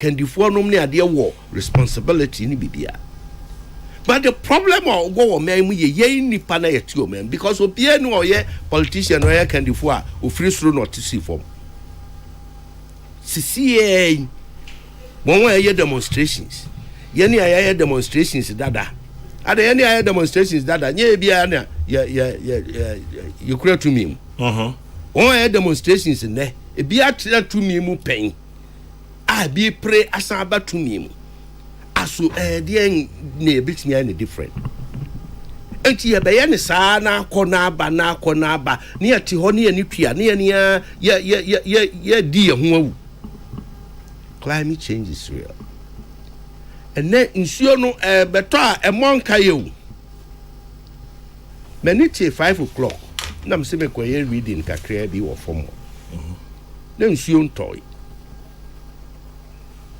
can defo no ne ade wo responsibility ni bibia. But the problem or go man ye nipa na yetio man because obia no ye politician or ye can defo a ofiri suro not to see form. CCA one way demonstrations. Yeni aye demonstrations dada. Ada yeni aye demonstrations dada. Nye bia na you create to me. One way demonstrations ne. E bia tira to me mu pen. I be pray asaba to me. Aso the ne bit me any different. Enti ye be ye ne saa na akona ba ne ati ho ne ani tua ne ye di ye ho awu. Climate change is real. And then nsuo no beto a emonka ye wu. Menite 5 o'clock. Na me se me koye reading kakra bi wo form. Na nsuo ntoi.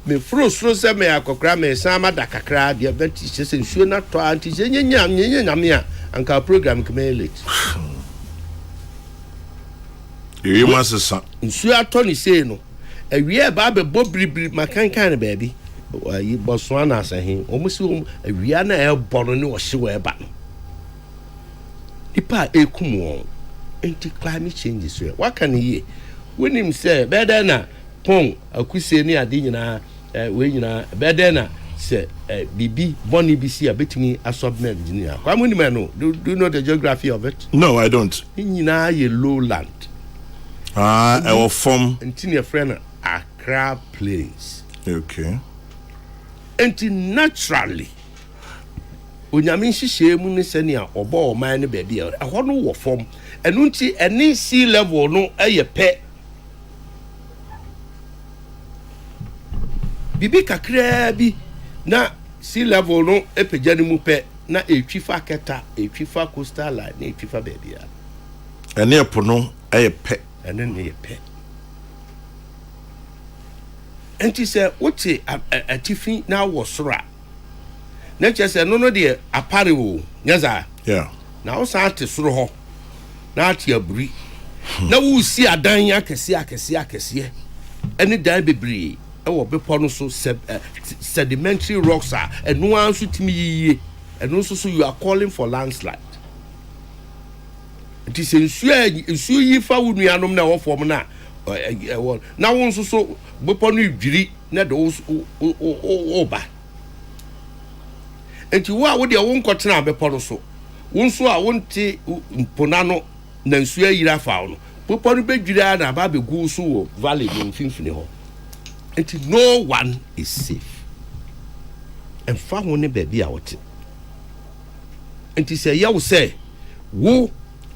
Me frustro se me akokra me sama da kakra dia beti se nsuo na to anti se nyenya a anka program keme late. You must say nsuo atoni sei no awie ba be bobribri makankan baby yi Botswana asahin omusi awie na e bono ne o hye eba ipa ekum won anti climate change is real what can ye when him say better na pon akuse ni ade nyina we nyina better na say bibi boni bi si abetimi asubmerge engineer kwa muni man no do you know the geography of it? No, I don't. Nyina ye lowland Our form until your friend Accra Plains. Okay. Until naturally, when you mean she mu ne senia obo o man ne baby a ho no wo form enu nti any sea level no eye pe bibi kakra bi na sea level no epegya ne mu pe na etwifa keta etwifa coastal line na etwifa baby a ene epo no eye pe and then they pay. And he said, what's a tiffin now was ra? Nature said, no, dear, a pariwo, yaza. Yeah. Now, Santa Suro, not your brie. Now, we see a dying akasia, any die be brie. I will be ponoso sedimentary rocks are, and no one should me, and also so you are calling for landslide. It is nsuo yi fa wo nuanom na wo form na na won so beponu dwiri na de o ba enti wo a wo de won kotena beponu so won so a wonte mpona no na nsuo ayira fa wo no beponu bedwiri na ba begu so wo valley no mfimfini ho enti no one is safe and fa wo ne baby a wote enti say ya wo say wo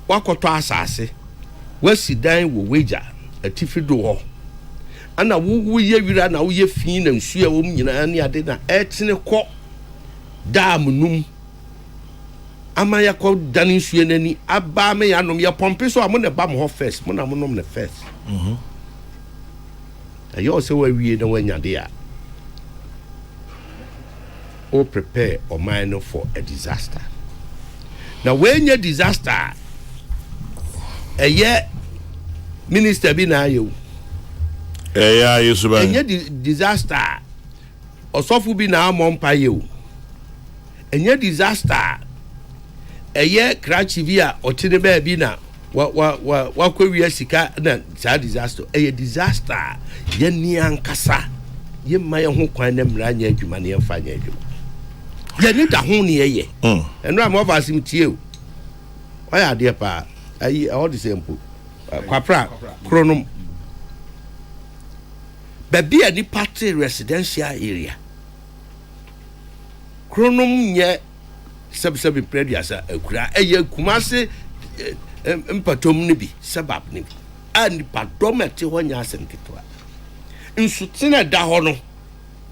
wakoto asase wasi dan wo weja atifido ho ana wo ye wira na wo ye fi na nsu a wo nyina ne ade na etene kɔ dam num amaya kɔ dan nsu nani aba me ya nom ya pompe so amo ne ba mo ho first mo na mo nom ne first ayo se wa wie na wanya de a o prepare or mind for a disaster. Now when you disaster minister bi na ayo yesu ba enye disaster osofu bi na amompa yo enye disaster krachi bi a otine ba bi na wa kwawi sika na sa disaster disaster ye ni ankasa ye maye ho kwan na mra nya adwuma na ye fa nya adwuma ye ni da ho ne ye eno am over sim tie o ya de pa ayi all the same po kwapra kronom baby ani party residential area kronom nye sub prediasa akura eye kumase empatom ne bi sabab ne bi ani padomete ho nya asenketwa nsutene da ho no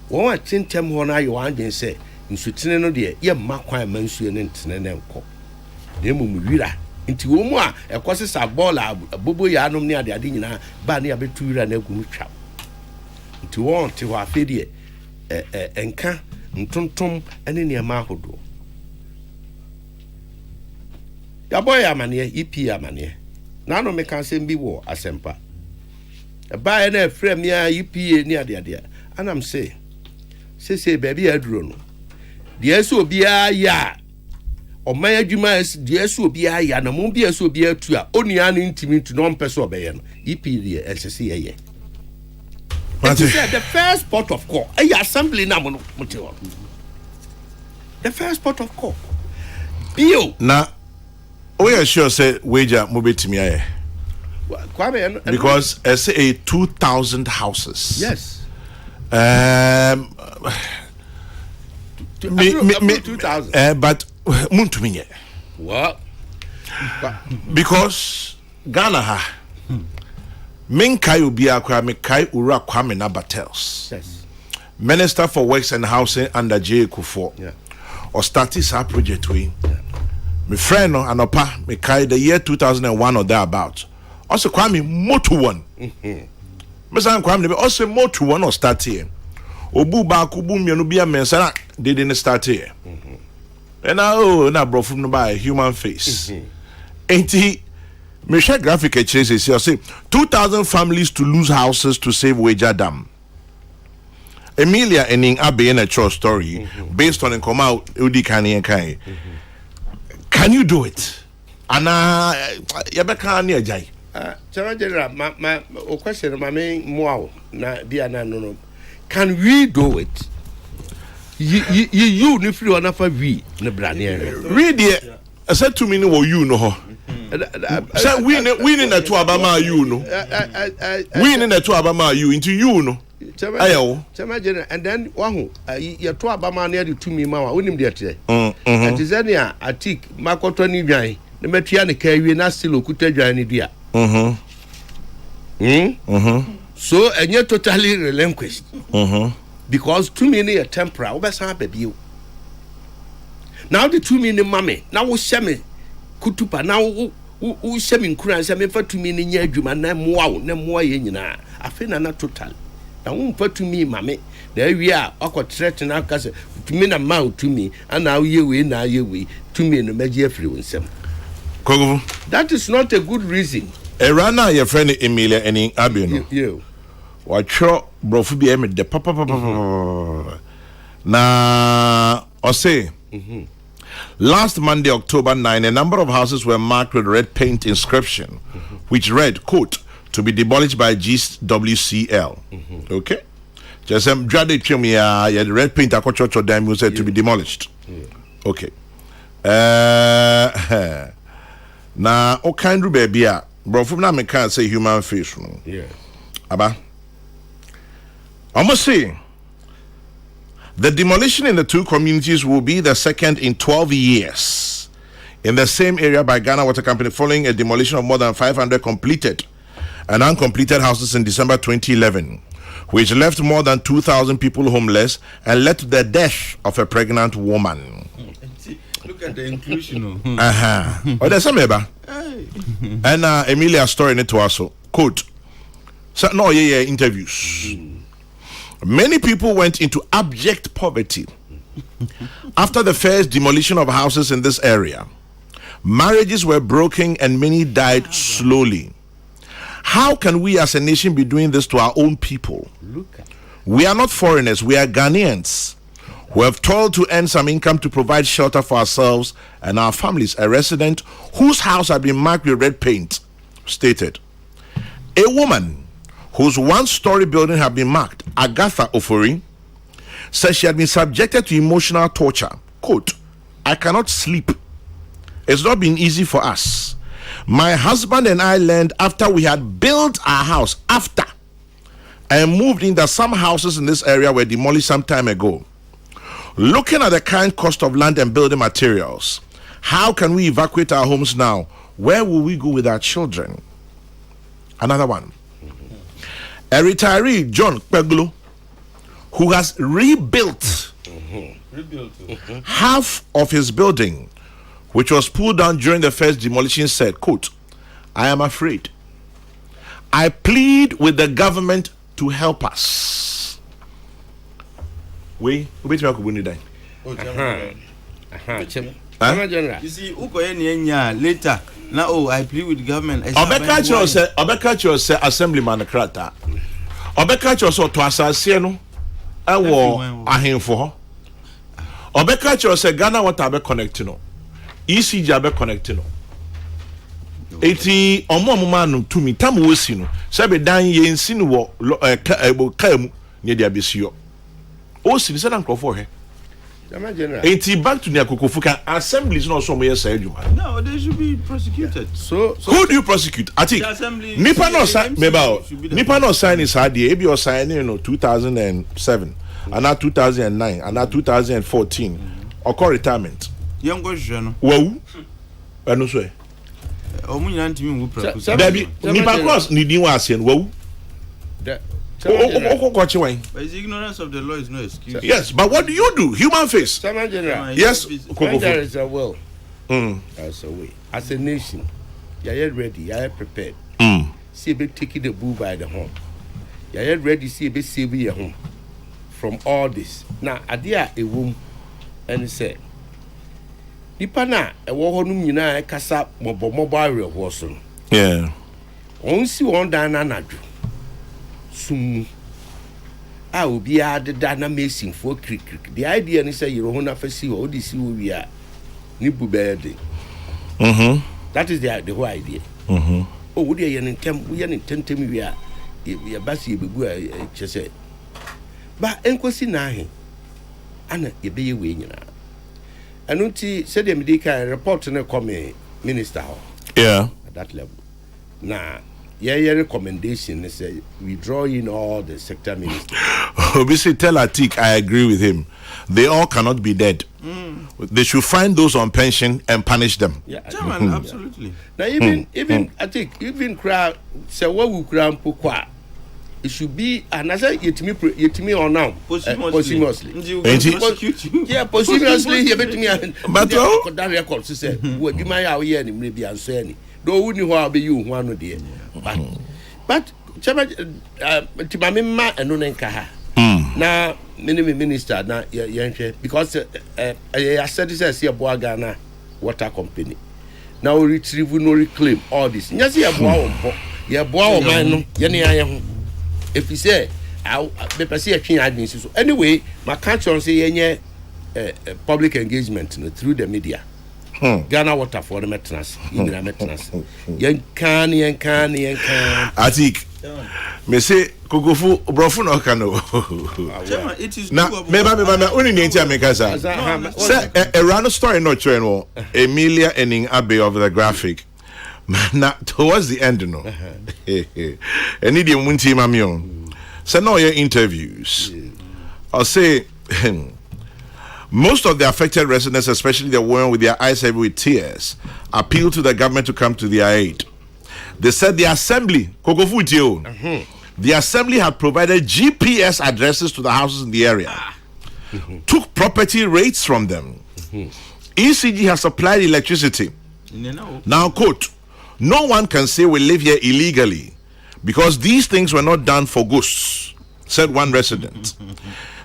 won atentem ho na ayo angen se nsutene no de ye makwan mansuo ne ntene ne nko de mum wira nti wo mu a ekose sa ball abobo ya anom ne ade nyina ba ne abetu wira na agu mu twa nti won te ho afedie enka ntontom ene ne ma ahodo ya boy amane EP amane na no me kan sem bi wo asempa ba na frame ya EP ni ade and I'm say baby aduro no de so bia ya o man adwuma de so bia ya na mo bia so bia tu a onua no ntimi tu no mpeso obeye no EP de SSC ye it is the first port of call assembly na mo the first port of call bio na we are sure say wager mo betimi aye because I say 2,000 houses. Yes. 2,000. But muntumi what? Because Ghana ha Minkai ubia kwa Mikai Ura Kwame Nabatels. Yes. Minister for Works and Housing under J. Kufuor. Yeah. Or started our project we. My friend no anopa Mikai the year 2001 or thereabout. Also Kwame motu one. Mesa Kwame be also motu one or start here. Obu ba kubu mienu bia mensa they didn't start here. And now na bro from no by human face. Ain't he me share graphic changes here say 2,000 families to lose houses to save Wager Dam. Emilia ening abe in a true story based on come out udi kan kai. Can you do it? Ana yabeka na ajai. General General, my question, my main wow, na be no. Can we do it? You if you are not for we, the brand read it. I said 2 minutes or you know. Say winning the two Abama you know. Winning the two Abama you into you know. Ayo. General, and then one your two Abama near the 2 minutes. We need there today. And Tizania, I think Marco Tony Jai, the Metiani carry na still okuta Jai dia. So and you're totally relinquished. Because 2 minutes are temporary. Baby. Now the 2 minutes mommy. Now we shame kutupa. Now we shame Kuran. Shame for 2 minutes year juma. Na mua yena. I feel na total. Now we put to me mommy. There we are. I got threaten our cousin to me na mouth to me. And now you we 2 minutes measure free with some. That is not a good reason. Erana your friend Emilia any Abino. You. What your brofu be emid the papa na or say last Monday October 9 a number of houses were marked with red paint inscription which read quote to be demolished by GWCL. Okay, just dreaded chimia the red paint a church or dam said to be demolished. Okay, na o kind of baby bro from na me can't say human face no. Yeah. Aba I must say the demolition in the two communities will be the second in 12 years in the same area by Ghana Water Company following a demolition of more than 500 completed and uncompleted houses in December 2011 which left more than 2,000 people homeless and led to the death of a pregnant woman. Look at the inclusion. Oh, there's some eba. And Emilia story in it also. Quote. So no, interviews. Many people went into abject poverty after the first demolition of houses in this area. Marriages were broken and many died slowly. How can we as a nation be doing this to our own people? We are not foreigners, we are Ghanaians. We have toiled to earn some income to provide shelter for ourselves and our families. A resident whose house had been marked with red paint stated, a woman whose one-story building had been marked, Agatha Ofori, says she had been subjected to emotional torture. Quote, I cannot sleep. It's not been easy for us. My husband and I learned after we had built our house, and moved in that some houses in this area were demolished some time ago. Looking at the current cost of land and building materials, how can we evacuate our homes now? Where will we go with our children? Another one. A retiree, John Peglo, who has rebuilt half of his building, which was pulled down during the first demolition, said, quote, I am afraid. I plead with the government to help us. We wait me go die. You see, later. Now, I plead with the government. Obeka cho say assemblyman krata. Obeka cho so to asase no. ɛwɔ ahemfo hɔ ɔbɛka kyerɛ sɛ Ghana Water abɛ connect no ECG abɛ connect no eti ɔmo ma no tumi tam wo si no sɛ be dan yɛ nsi no wɔ ka mu ne dia besio o si sɛ na nkrɔfo hɛ eti back to the Kokrokoo assemblies no so mo yɛ sɛ adwuma no they should be prosecuted so who do you prosecute I think nipa no sign nipa no sign is ade e bi o sign no 2007 and now 2009 and now 2014 occur retirement young go hwe no wawu ɛno so omu nyina ntimi wu prosecute baby nipa cross ni din wa ase no wawu but is ignorance of the law is no excuse. Yes, but what do you do? Human face. General. Yes, when there is a will, there's a way. As a nation, you are ready, you are prepared. See a bit taking the bull by the horn. You are ready, see a bit saving your home from all this. Now, Adia a womb and say, Nipana, a wohonum yina kasa mobile horse. Yeah. Only one dana sum obi adeda na messing for crick. The idea is say you don't have to see what this we are nibu bed. That is the whole idea. Oh, we are in tentem we are basi bebu chese. But enkosi na he ana ye be we nyina. Anu ti said the medical report na come minister. Yeah. At that level. Nah. Yeah, recommendation is we draw in all the sector ministers. Obviously, tell Atik, I agree with him. They all cannot be dead. They should find those on pension and punish them. Yeah, Chairman, absolutely. Now, even I think even crowd say what we crown pokwa. It should be another yetimi or now posthumously. Yeah, posthumously. You bet me. But that record to say what you might have here maybe answer any. Though wouldn't you have you one dear. But Timamima and Nunenkaha. Now, minister, now, because I said this as your Boagana water company. Now retrieve no reclaim all this. Yes, you have bow man, Yanni. If you say, I'll be see a king admin. So, anyway, my country say, public engagement through the media. Ghana Water for the maintenance. Yen can. Atik. Me say Kokrokoo brofu no kano. It is na me only nti ameka sa. Say a random story no train wo. Emilia Ening Abbey of the Graphic. Na towards the end no. Eni de munti mami on. Say no your interviews. I'll say most of the affected residents, especially the one with their eyes heavy with tears, appealed to the government to come to their aid. They said the assembly, Kokrokoo, the assembly had provided GPS addresses to the houses in the area, took property rates from them. ECG has supplied electricity. Now, quote, no one can say we live here illegally because these things were not done for ghosts, said one resident.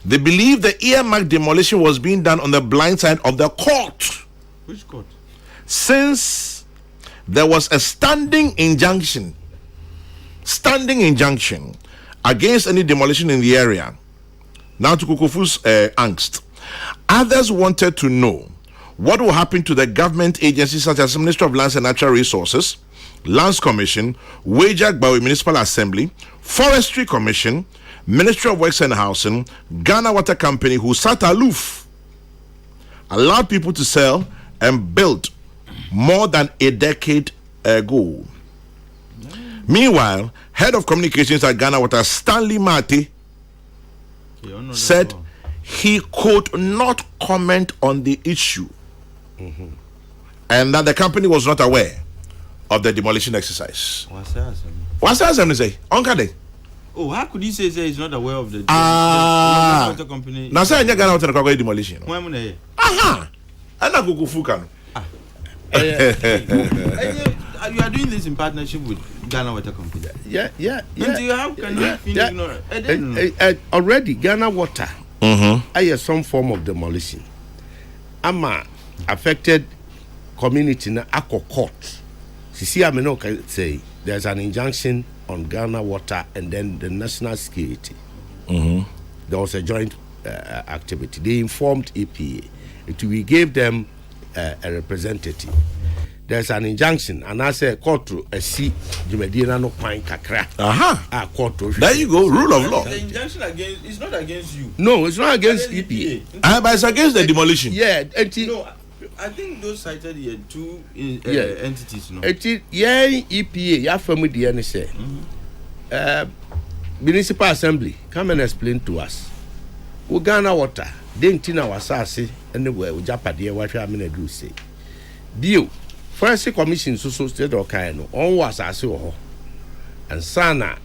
They believe the earmark demolition was being done on the blind side of the court. Which court? Since there was a standing injunction against any demolition in the area. Now to Kokrokoo's angst. Others wanted to know what will happen to the government agencies such as Ministry of Lands and Natural Resources, Lands Commission, Wajak Bawi Municipal Assembly, Forestry Commission, Ministry of Works and Housing, Ghana Water Company, who sat aloof, allowed people to sell and build more than a decade ago. Meanwhile, head of communications at Ghana Water, Stanley Mate, said he could not comment on the issue and that the company was not aware of the demolition exercise. What's that? Say? Oh, how could he say he's not aware of the water company? Now say Ghana Water demolition. Aha. And na Kokrokoo can. You are doing this in partnership with Ghana Water Company. Yeah. How can you ignore it? Already Ghana Water. I have some form of demolition. Ama affected community na ako court. See, I mean, say there's an injunction on Ghana Water and then the national security. there was a joint activity. They informed EPA. We gave them a representative. There's an injunction, and I say court to a C. Jumedina no pine kakra. Aha. Court to. There you go. Rule of law. The injunction it's not against you. No, it's not against EPA. But it's against the demolition. Yeah, no, I think those cited here two entities. No. EPA. Ya family the any say. Municipal Assembly, come and explain to us. We Ghana water, then tina wasasi anywhere we Japadi what we are do say. Deal. First commission so state or kind on was as you and sana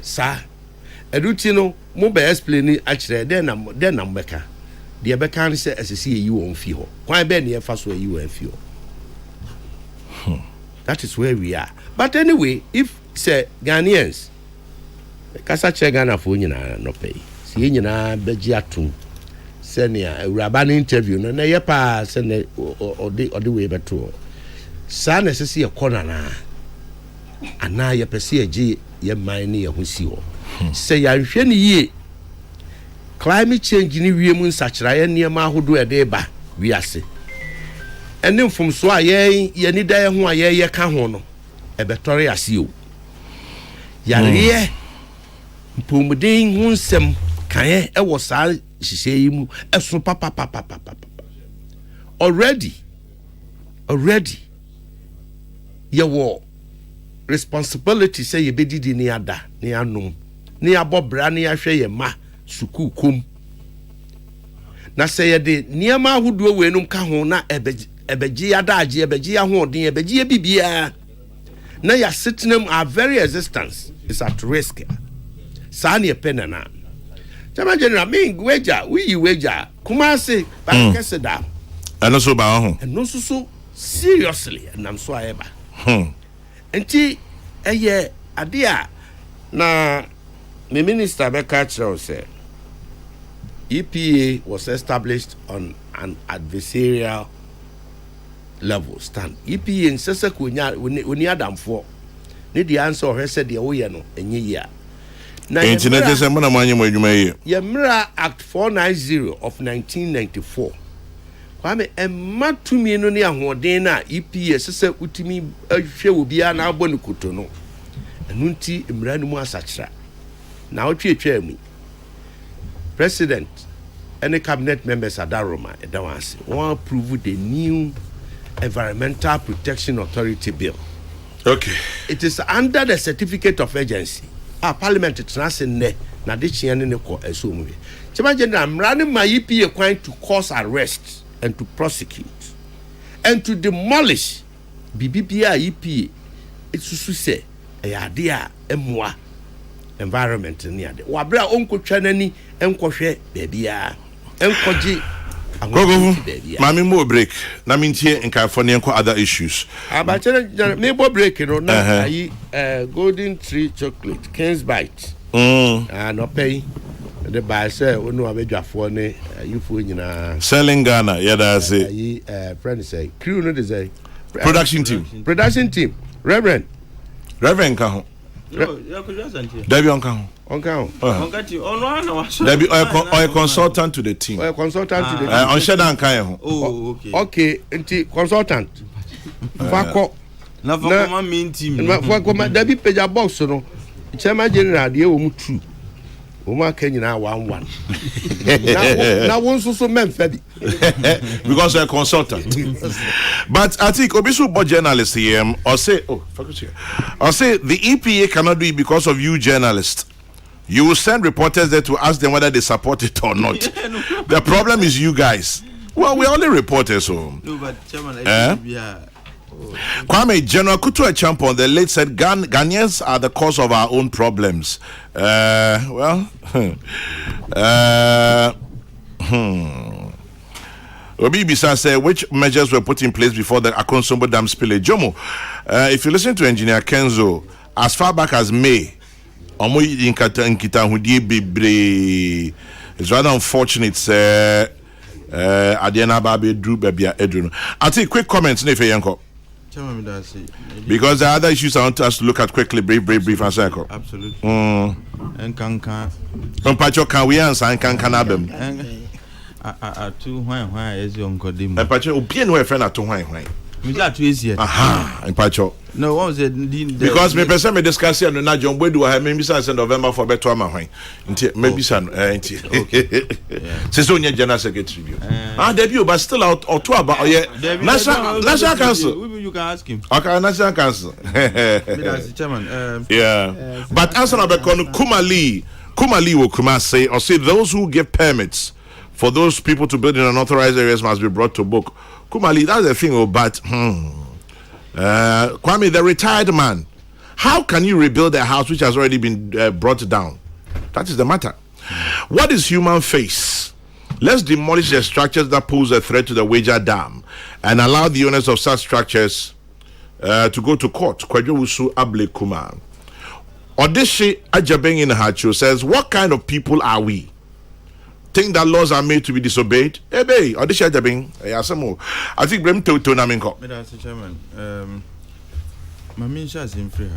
sa edutino mo be explain actually then beka the beka say as see you on fee ho kwan be na fa so you on fee ho. That is where we are. But anyway, if say Ghanaians kasa che Ghana fo nyina no pay si nyina beji atum senia uraba na interview no na ye pa sene odi we beto sa na sese ye corner na ana ye pese agi ye man ne ye ho si ho se ya hwe ne yie climate change ni wie mu nsachira ye ne ma hodo e de ba wiase ene mfomso a ye ni da ye ho a ye ka ho no e betore ase o yare mpomuden hu nsem kan e wo sa hihye yi mu eso papa already ye wo responsibility say ye bedidi ni ada ni anom ni abobra ni ahwe ye ma suku kom na say ye de niema ahodo we num ka ho na ebeji adaje ebeji ahoden ebeji bibia na ya sitinem our very existence is at risk. Sani e penana. Chama general me weja we weja Kumasi ba kese da. And also ba ho. And no so seriously and I'm so eba. Enti eye ade a na me minister be catch say EPA was established on an adversarial level stand. EPA in sese konya oni adamfo. Ne the answer he said the oye no enye ya. Na internet is mo na manye mo adwuma yi. Yemra Act 490 of 1994. Kwame ematumi no ne ahoden na EPA sese utimi ahwe obi a na abɔ ne koto no. Enu nti emra no mu asachira. Na otwetwa mu. President and the cabinet members at Daroma won't approve the new Environmental Protection Authority bill. Okay. It is under the certificate of agency. Parliament is not saying ne na de chiane ne ko esomwe. Chama general I'm running my EPA going to cause arrest and to prosecute and to demolish BBPA EPA. It's to say e ade a emwa environment ni ade. Wa bra onkotwa nani enkohwe bebia enkoje Kokrokoo mami mo break na mintie in California and other issues abachere me bo break no na ayi golden tree chocolate King's Bite no pay the buy say onu abedwafo ne yifo nyina selling Ghana yeah that's it ayi friend say crew no dey say production team Reverend ka ho no you could just until Debbie on ka ho Debbie or consultant to the team on shedan kan ho oh okay nti consultant fako na fako main team fako Debbie page box no chairman general de wo mu true wo ma ka nyina 11 na won so memfa bi because a consultant but I think obisu bo journalist here or say the EPA cannot do it because of you journalists. You will send reporters there to ask them whether they support it or not. The problem is you guys. Well, we're only reporters, so. No, but Chairman, Kwame, General Kutu Echampon, the late said Ghanaians are the cause of our own problems. Obi Bisa said, which measures were put in place before the Akonsombo Dam spillage? Jomo, if you listen to Engineer Kenzo, as far back as May, it's rather unfortunate Adiana Baby Drew Baby Edwin. I'll take quick comments if you Because the other issues I want us to look at quickly, brief and circle. Absolutely. And can Pacho can we answer and can them? Too why is your uncle Dim? And Pacho, be no friend at why. We got to easy. Aha, and Pacho. No, what was it? Because me person me discuss here no John where do I maybe since November for better ma hwan. Maybe san so general secretary. Debut but still out or two about national council. You can ask him. Okay, national council. Chairman. Yeah. But answer about Kumali will come say or say those who give permits for those people to build in unauthorized areas must be brought to book. Kumali, that's the thing, but Kwame, the retired man, how can you rebuild a house which has already been brought down? That is the matter. What is human face? Let's demolish the structures that pose a threat to the Wager Dam and allow the owners of such structures to go to court. Kwajowusu Able Kuma. Odeshi Ajabeng in Hacho says, what kind of people are we? Think that laws are made to be disobeyed? Odeshi Ajabeng. I think Brem to Naminko. Mr. Chairman, Mamisha is in free.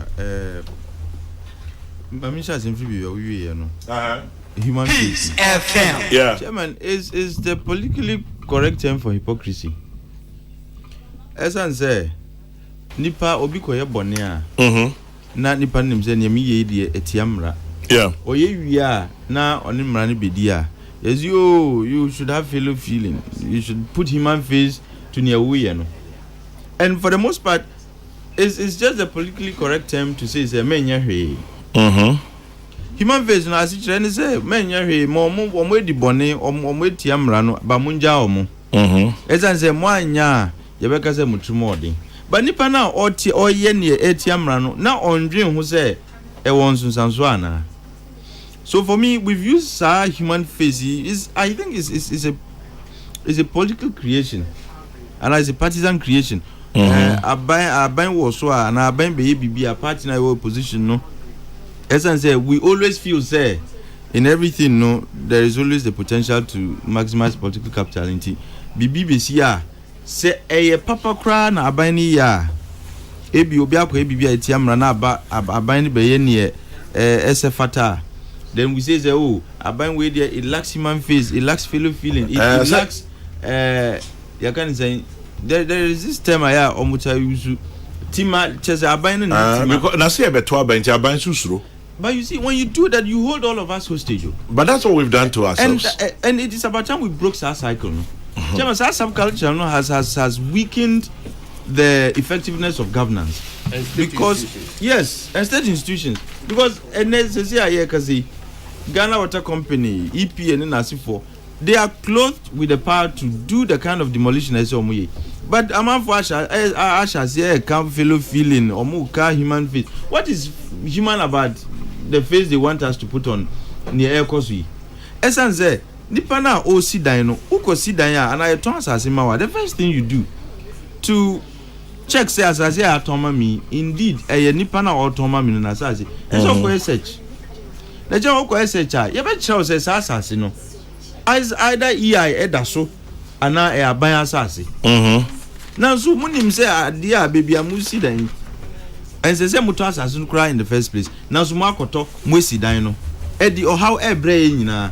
Mamisha is in free. You know. Human Peace FM. Yeah. Chairman, is the politically correct term for hypocrisy. As I say, nipa obi koye bonea. Na nipa nim se nyame ye die etiamra. Yeah. Oye wia na onimra ne bedia. Yes, you should have fellow feeling. You should put human face to near we, no. And for the most part, it's just a politically correct term to say it's a menya he. Human face na asi chire ni say menya he mo di bone o mo tiamra no ba munja o mo. Ezan say mo anya ye be ka say mutrumo odin. But nipa na oye ne etiamra no na ondwen ho say e won sunsanso ana. So for me, we've used our human face. I think it's a political creation, and it's a partisan creation. I was so and I be a party in our opposition. No, as I say, we always feel say in everything. No, there is always the potential to maximize political capitality. BBC say a papa cry na abani ya. Ebi obi akwa ebi a tiamra na abani be ye SFata. Then we say, oh, Aban way there, it lacks human face, it lacks fellow feeling, it lacks, you can say, there is this term I have, Omucha Yusu, Tima, Chesa Aban, because I say about 12 bench, Aban Susro. But you see, when you do that, you hold all of us hostage. But that's what we've done to ourselves. And it is about time we broke our cycle. No? Our subculture has weakened the effectiveness of governance. Because, yes, and state institutions. Because, and necessarily, Ghana Water Company, EP and NASIFO, they are clothed with the power to do the kind of demolition as Omuye. But among for Asha say can fellow feeling or muka human face. What is human about the face they want us to put on near air cosy? Essence Nipana o si dino, uko si danya, and I told Sasimawa. The first thing you do to check say as autonomy, indeed a Nipana autonomy in Asasi. It's all for search. The job of SHI, you bet shows as assassin. As either EI Edaso and now a by assassin. Now, so Munim say, dear baby, I must see then. And the same assassin cry in the first place. Now, Sumako talk, Musi dino. Eddie or how a brain na.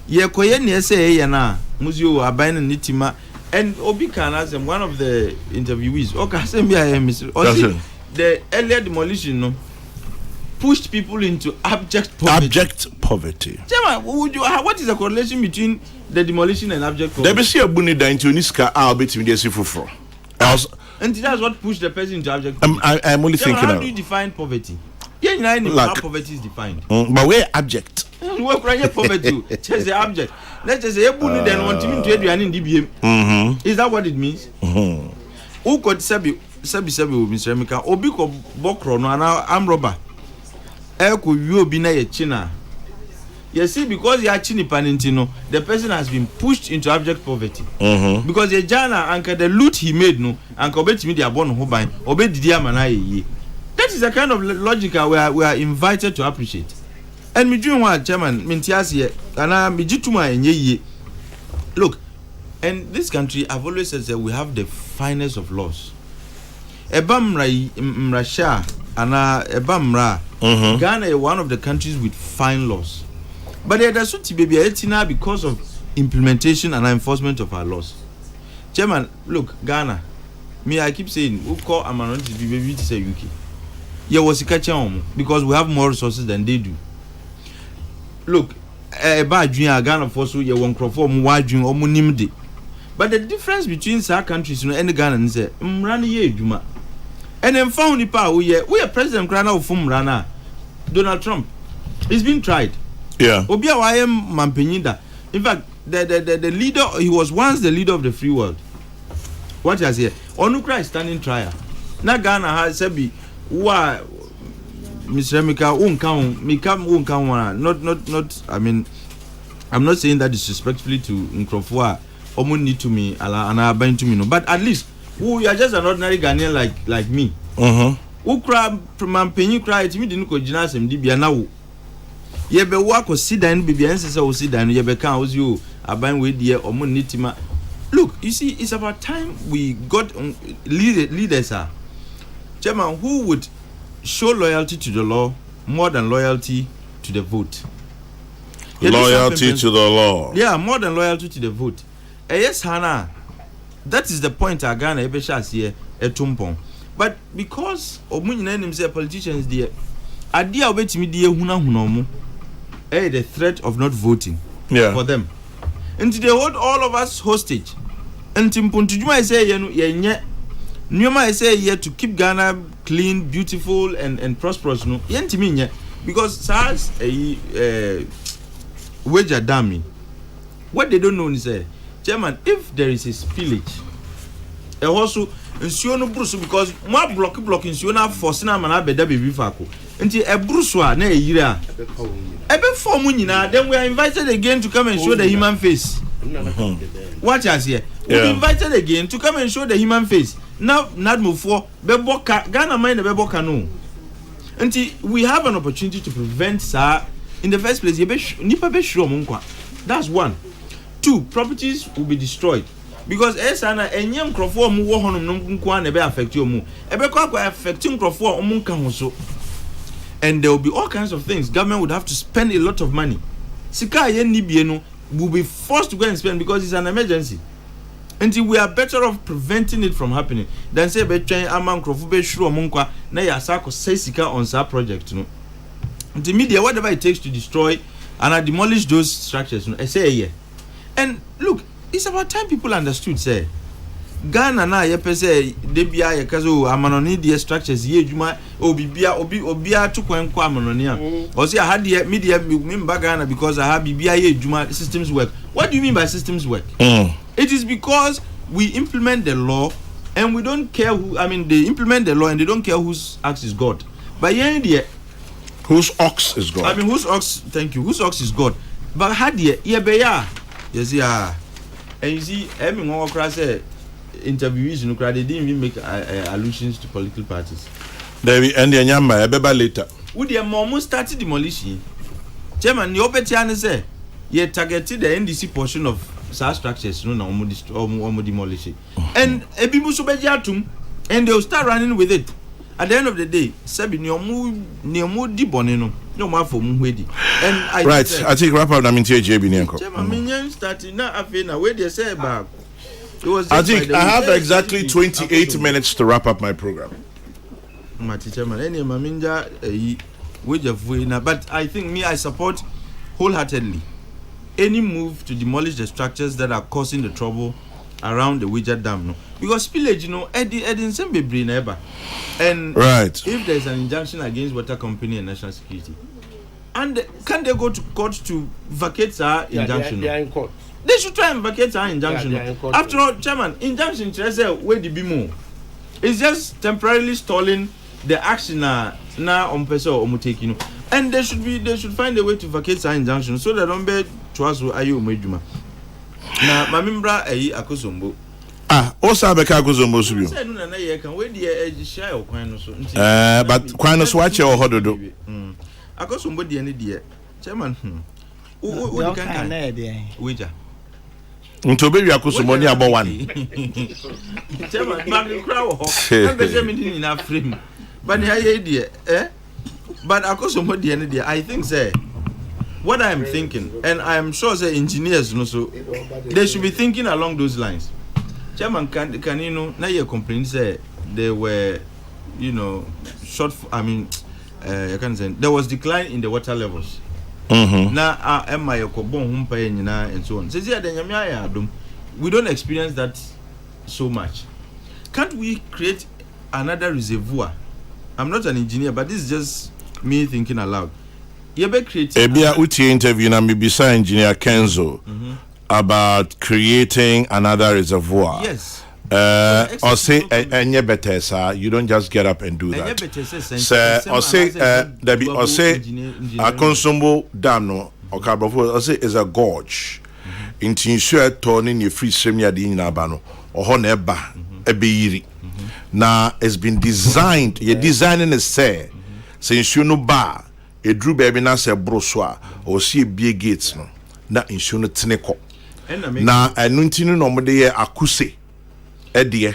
Ye koyen say, Yana, Musio, Aban and Nitima, and Obikan as one of the interviewees. Okay, send me a Mr. The earlier demolition, no. Pushed people into abject poverty. What is the correlation between the demolition and abject poverty? There be see a bunny da into Niska I'll bet me the for. And that's what pushed the person into abject poverty. I'm only thinking how do you define poverty? Yeah, you know how poverty is defined. But we're abject. We're crying poverty. Just the abject. Let's just say a bunny then want him to do an DBM. Is that what it means? Who could Sabi Mr. Emeka Obiko Bokro no I'm robber. Eko you be na ye china. You see, because you are chini panintino, the person has been pushed into abject poverty. Because the jana anka the loot he made no anka obet me dia born hoban obet dia mana ye. That is the kind of logic we are invited to appreciate. And me doing what chairman mintias here and I me jituma enye ye. Look, and this country I've always said that we have the finest of laws. mrasha ana mra. Ghana is one of the countries with fine laws. But there's to be etina because of implementation and enforcement of our laws. Chairman, look, Ghana. Me, I keep saying, we call a minority to say UK. Yeah, was because we have more resources than they do. Look, bad junior Ghana for so you won't perform wide dream or munimde. But the difference between our countries, you know, and Ghana is Mrani ye Juma. And then found the power we are President Grana of Rana, Donald Trump. It's been tried. Yeah. Obia Wayem Mampenyida. In fact, the leader, he was once the leader of the free world. What has here? Onukra is standing trial. Na Ghana has said why Mr. Mika won't come not I mean I'm not saying that disrespectfully to Nkrofua or need to me and I bind to me no, but at least you are just an ordinary Ghanaian like me. Who cry from penny cry to me didn't go jinas and dibia now. Ye be walk or sit down BBNs or sit down, ye be can you a bind with the or nitima. Look, you see, it's about time we got leaders are. Chairman, who would show loyalty to the law more than loyalty to the vote? Loyalty to the law. Yeah, more than loyalty to the vote. Yes, Hannah. That is the point I Ghana Ebeshas here at Tumpon. But because Omunyan say politicians there, idea wait me dear Hunahunomu, the threat of not voting for them. And they hold all of us hostage. And Timpuntujuma I say Nyoma I say here to keep Ghana clean, beautiful and prosperous no. Yentiminya because SARS wager damning. What they don't know is Chairman, if there is a spillage, also insuno bruce because more block insuona force na mana beda baby fako. Nti e bruce wa na e yira. Ebe form nyina then we are invited again to come and show the human face. Watch us here. We are invited again to come and show the human face. Now not move for beboka Ghana mind the beboka no. Nti we have an opportunity to prevent sir in the first place. Nipa be sure munkwa. That's one. Two, properties will be destroyed because esana enyem krofo mu wo honum no nko na be affect you mu ebe kwa affecting krofo omu nka ho so, and there will be all kinds of things. Government would have to spend a lot of money. Sika ye ni bie no will be forced to go and spend because it's an emergency. Until we are better off preventing it from happening than say be twen amman krofo be sure omu nkwa na ya sako say sika on sa project no. Until media whatever it takes to destroy and demolish those structures no say here. And look, it's about time people understood, say Ghana na ye pese de bia ye kazo amanoni de structures ye djuma obia tukwankwa amanoni a. O say I had the media member Ghana because I have bia ye djuma systems work. What do you mean by systems work? It is because we implement the law and we don't care who, I mean they implement the law and they don't care whose ox is God. But ye whose ox is God? I mean whose ox, thank you, whose ox is God. But had ye be ya. Yes, yeah. And you see, every one of interviewees, you know, they didn't even make allusions to political parties. They and the Nyamba, Beba later. Would the mom started demolition? Chairman, the Opetian say, ye targeted the NDC portion of SAR structures, no, almost demolition. And Ebimusu Bejatum, and they'll start running with it. At the end of the day, Sabi Niomu Dibonino, no more for Muhedi. And I right, I think wrap up. I mean, JB Nianko. Chairman, starting now. After where they say about. I think I have exactly 28 minutes to wrap up my program. My teacher, man, any maminja, but I think I support wholeheartedly any move to demolish the structures that are causing the trouble around the Widger Dam, no, because spillage, you know, Edin Sembe brain ever, and right. If there is an injunction against water company and national security, and can they go to court to vacate our injunction? They are in court. They should try and vacate our injunction. After all, Chairman, injunction where the BMO is just temporarily stalling the action now on Peso or Mutekino, and they should find a way to vacate our injunction so that don't be Chuasu Ayu Mejuma. Na mamimbra akosombo osa beka akosombo subi say no na ye kan we dey share okwan no so but kwan no so wache o hododo akosombo de ne de chairman o kan na dey weja Ntobe wi akosomoni abo one. Chairman, Magni Crow, I'm meeting in a frame. But the idea, But akosomodi, I think, say, what I am thinking, and I am sure the engineers, so they should be thinking along those lines. Chairman, can you know, now your complaints say they were, short. I mean, you can say there was decline in the water levels. Now, am I a cobon and so on. Says we don't experience that so much. Can't we create another reservoir? I'm not an engineer, but this is just me thinking aloud. Ebia uti interview na mibisa engineer Kenzo about creating another reservoir. Yes. Or say enye betesa, you don't just get up and do that. Or say a consumable dam no or carbon or say is a gorge. Into sure turning your free semia di nabano or honeba ebeiri. Now it's been designed, you're designing a say since you know bar. A drew baby na se broswa or see big gates no na insuno tineko na anuntinu no mo de ye akuse edie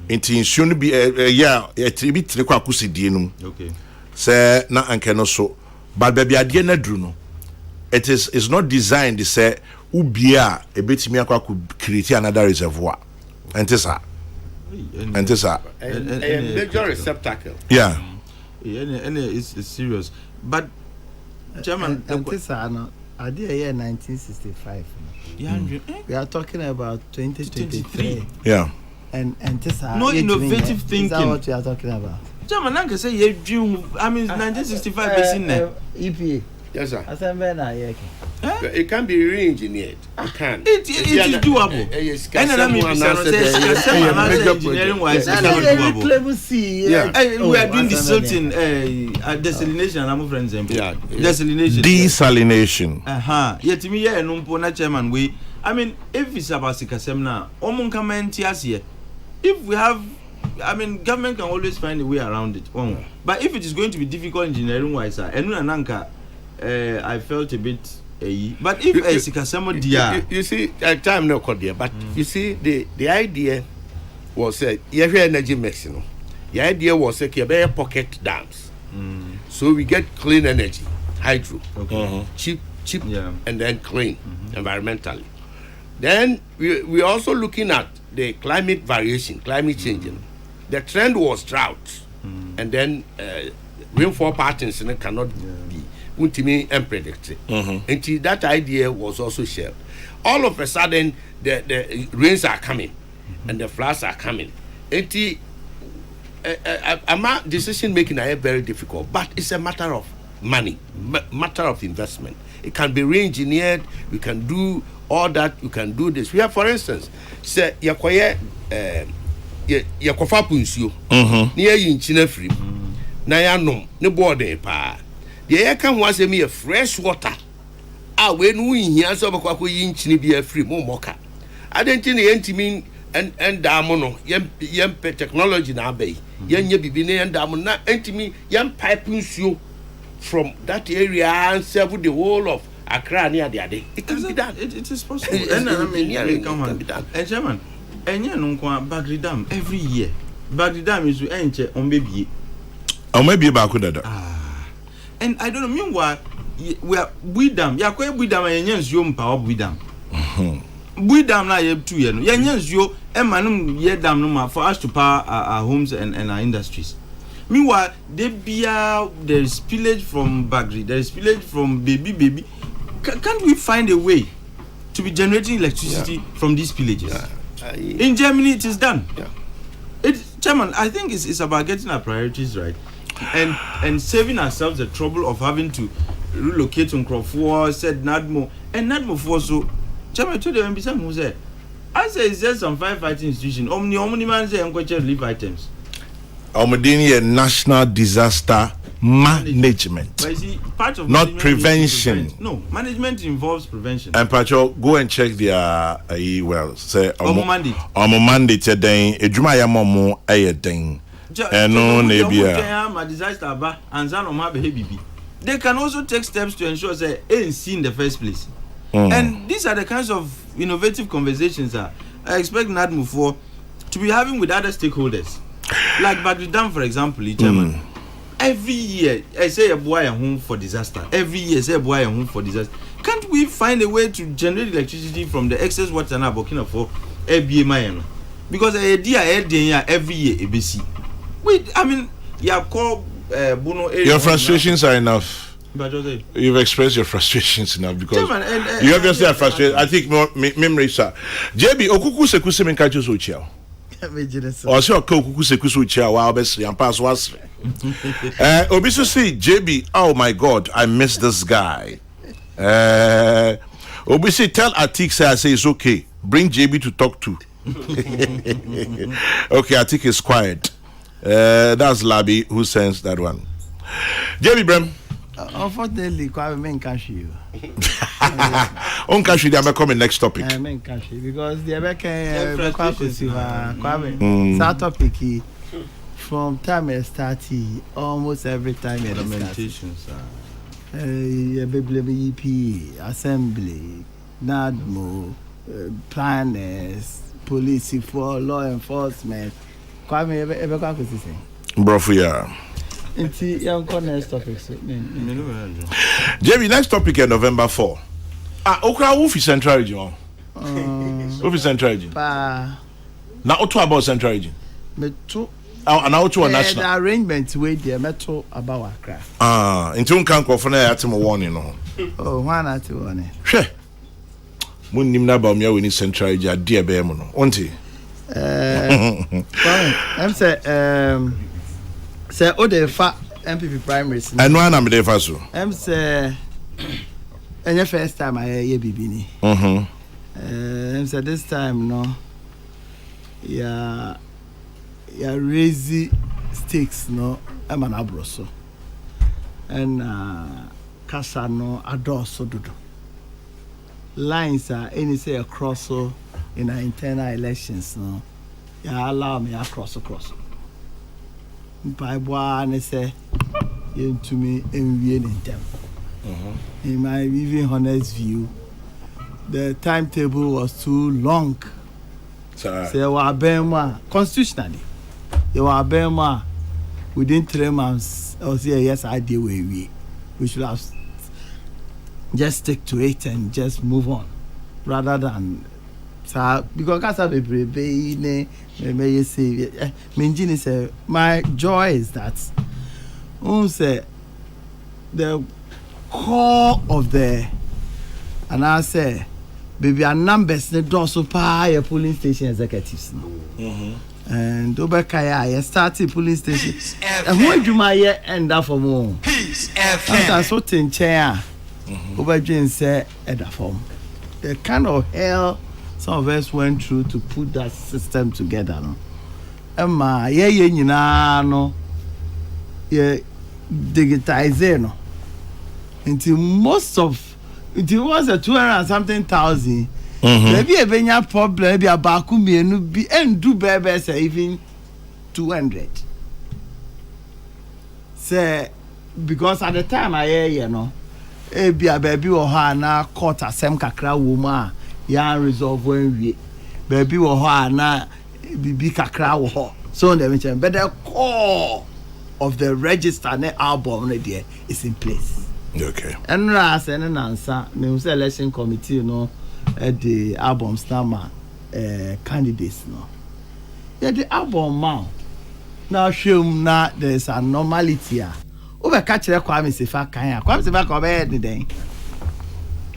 inti insuno bi ya tribi tineko akuse die no okay se na anke no so but baby ade na dru no it's not designed to say ubia e betimi akwa create another reservoir entesa a major receptacle. Yeah. And it's serious. But Chairman, I did a year 1965. We are talking about 2023. Yeah. And this no innovative thinking. Is that what you are talking about? Chairman, I can say you dream. I mean, 1965 is in there. EPA. Yes, sir. It can be re-engineered. It can. It is doable. And then I mean, engineering wise, it's not doable. Yeah. We are doing desalting, desalination. I'm friends. Yeah. Desalination. Yeah, to me, yeah, no pona chairman. I mean, if it's about Sikasem now, if we have, I mean, government can always find a way around it. But if it is going to be difficult engineering wise, I felt a bit. But if you see, time no code there. But you see, the idea was you have energy mixing. The idea was you have pocket dams, so we get clean energy, hydro, cheap, and then clean environmentally. Then we also looking at the climate variation, climate changing. The trend was drought, and then rainfall patterns cannot be. Ultimately unpredicted. Until that idea was also shared. All of a sudden, the rains are coming and the floods are coming. Until decision making is very difficult, but it's a matter of money, matter of investment. It can be re-engineered. We can do all that. We can do this. We have, for instance, say yakoye yakofa punsio. Niye yinchina free. Na ya nom ne board pa. The air can was a fresh water. When we hear some of yin be a free moka. I didn't think the mean and damono, yam technology now bay. Yan ye be and damona, and me, yam pipings you from that area and serve the whole of Accra near the other. It can be done. It is possible. And I mean, it can be done. And German, and you know, Bagri Dam every year. Bagri Dam is to enter on baby. Or maybe about that. And I don't know, meanwhile, we dam, we dam, and yes, you power we dam. We dam, I have 2 years. Yes, you, and manum, ye dam no for us to power our homes and our industries. Meanwhile, there is spillage from Bagri, there is spillage from baby. Can't we find a way to be generating electricity from these spillages? In Germany, it is done. Chairman, I think it's about getting our priorities right. And saving ourselves the trouble of having to relocate on Kokrokoo, said Nadmo, and Nadmo for so. Chairman told them, who said, I say, is there some firefighting institution? Omni man say, I'm going to leave items. Omodini National Disaster Management. But you see, part of not prevention. No, management involves prevention. And Pacho, go and check their well, say, mandate. Then, a Juma Yamomo, a thing. And no, they can also take steps to ensure say ain't seen in the first place. And these are the kinds of innovative conversations that I expect NADMU to be having with other stakeholders. Like Badridam, for example, Chairman. Every year, I say a boy at home for disaster. Every year, say a boy at home for disaster. Can't we find a way to generate electricity from the excess water now Burkina for ABMI? Because every year, ABC. Your frustrations are enough. You've expressed your frustrations enough because you obviously are frustrated. I think memory, sir. JB, Okuku Sekusi Minkajo Sochia. Or so Okuku Sekusi Sochia, while best and pass was. Obisu see JB, oh my God, I miss this guy. Obisi, tell Atik, say it's okay. Bring JB to talk to. Okay, Atik is quiet. That's Labi who sends that one. JB Brem. Unfortunately, Kwame men can't show. On cash, they are coming next topic. Men can't show because the American Kwame start topic from time I started almost every time. Lamentations. BBEP, Assembly, NADMO, planners, police for law enforcement. Kwame ever Kwame say. Brofia. It's young next topic. JB, next topic is November 4. Okra Wolf is Central Region. Wolf is Central Region. Now, what about Central Region? Metro. And now to a national. The arrangement with the metro about Accra. In Tune can go for an warning. Oh, one at one. Sure. Mun nimna ba me we Central Region dear be mo no. Onti. I'm say the fa MPP primaries. And one am dey fa so. I'm say any first time I hear bibini. I'm say this time no. Yeah raise stakes no I'm an abroso. And kasa no adoso dodo. Lines are any say across so in our internal elections no. Yeah allow me across. Bible and say to me in them. In my even honest view, the timetable was too long. So you were Burma constitutionally. You were Burma within 3 months. I was yes, I did we should have just stick to it and just move on, rather than. So because I have a baby, maybe say, my joy is that say the core of the and I say baby our numbers they don't so pay polling station executives and Obekaya started polling station and when you my end up for more after so tin chair Obejin say at the form the kind of hell some of us went through to put that system together no Emma no digitize no until most of it was a 200 and something thousand maybe a benya problem maybe a baku mienu bi and do bebe say even 200 say because at the time I hear e bi a baby wo ha na court asem kakra wo mu a ya resolve when we baby wo ha na bibi kakra wo ho so they mention but the core of the register and album there is in place. Okay. And ras and answer me election committee at the album stammer candidates no. Yeah, the album mount. Now show na there's a normality here. Over catch the Kwame Sefa kan Kwame Sefa ko be the den.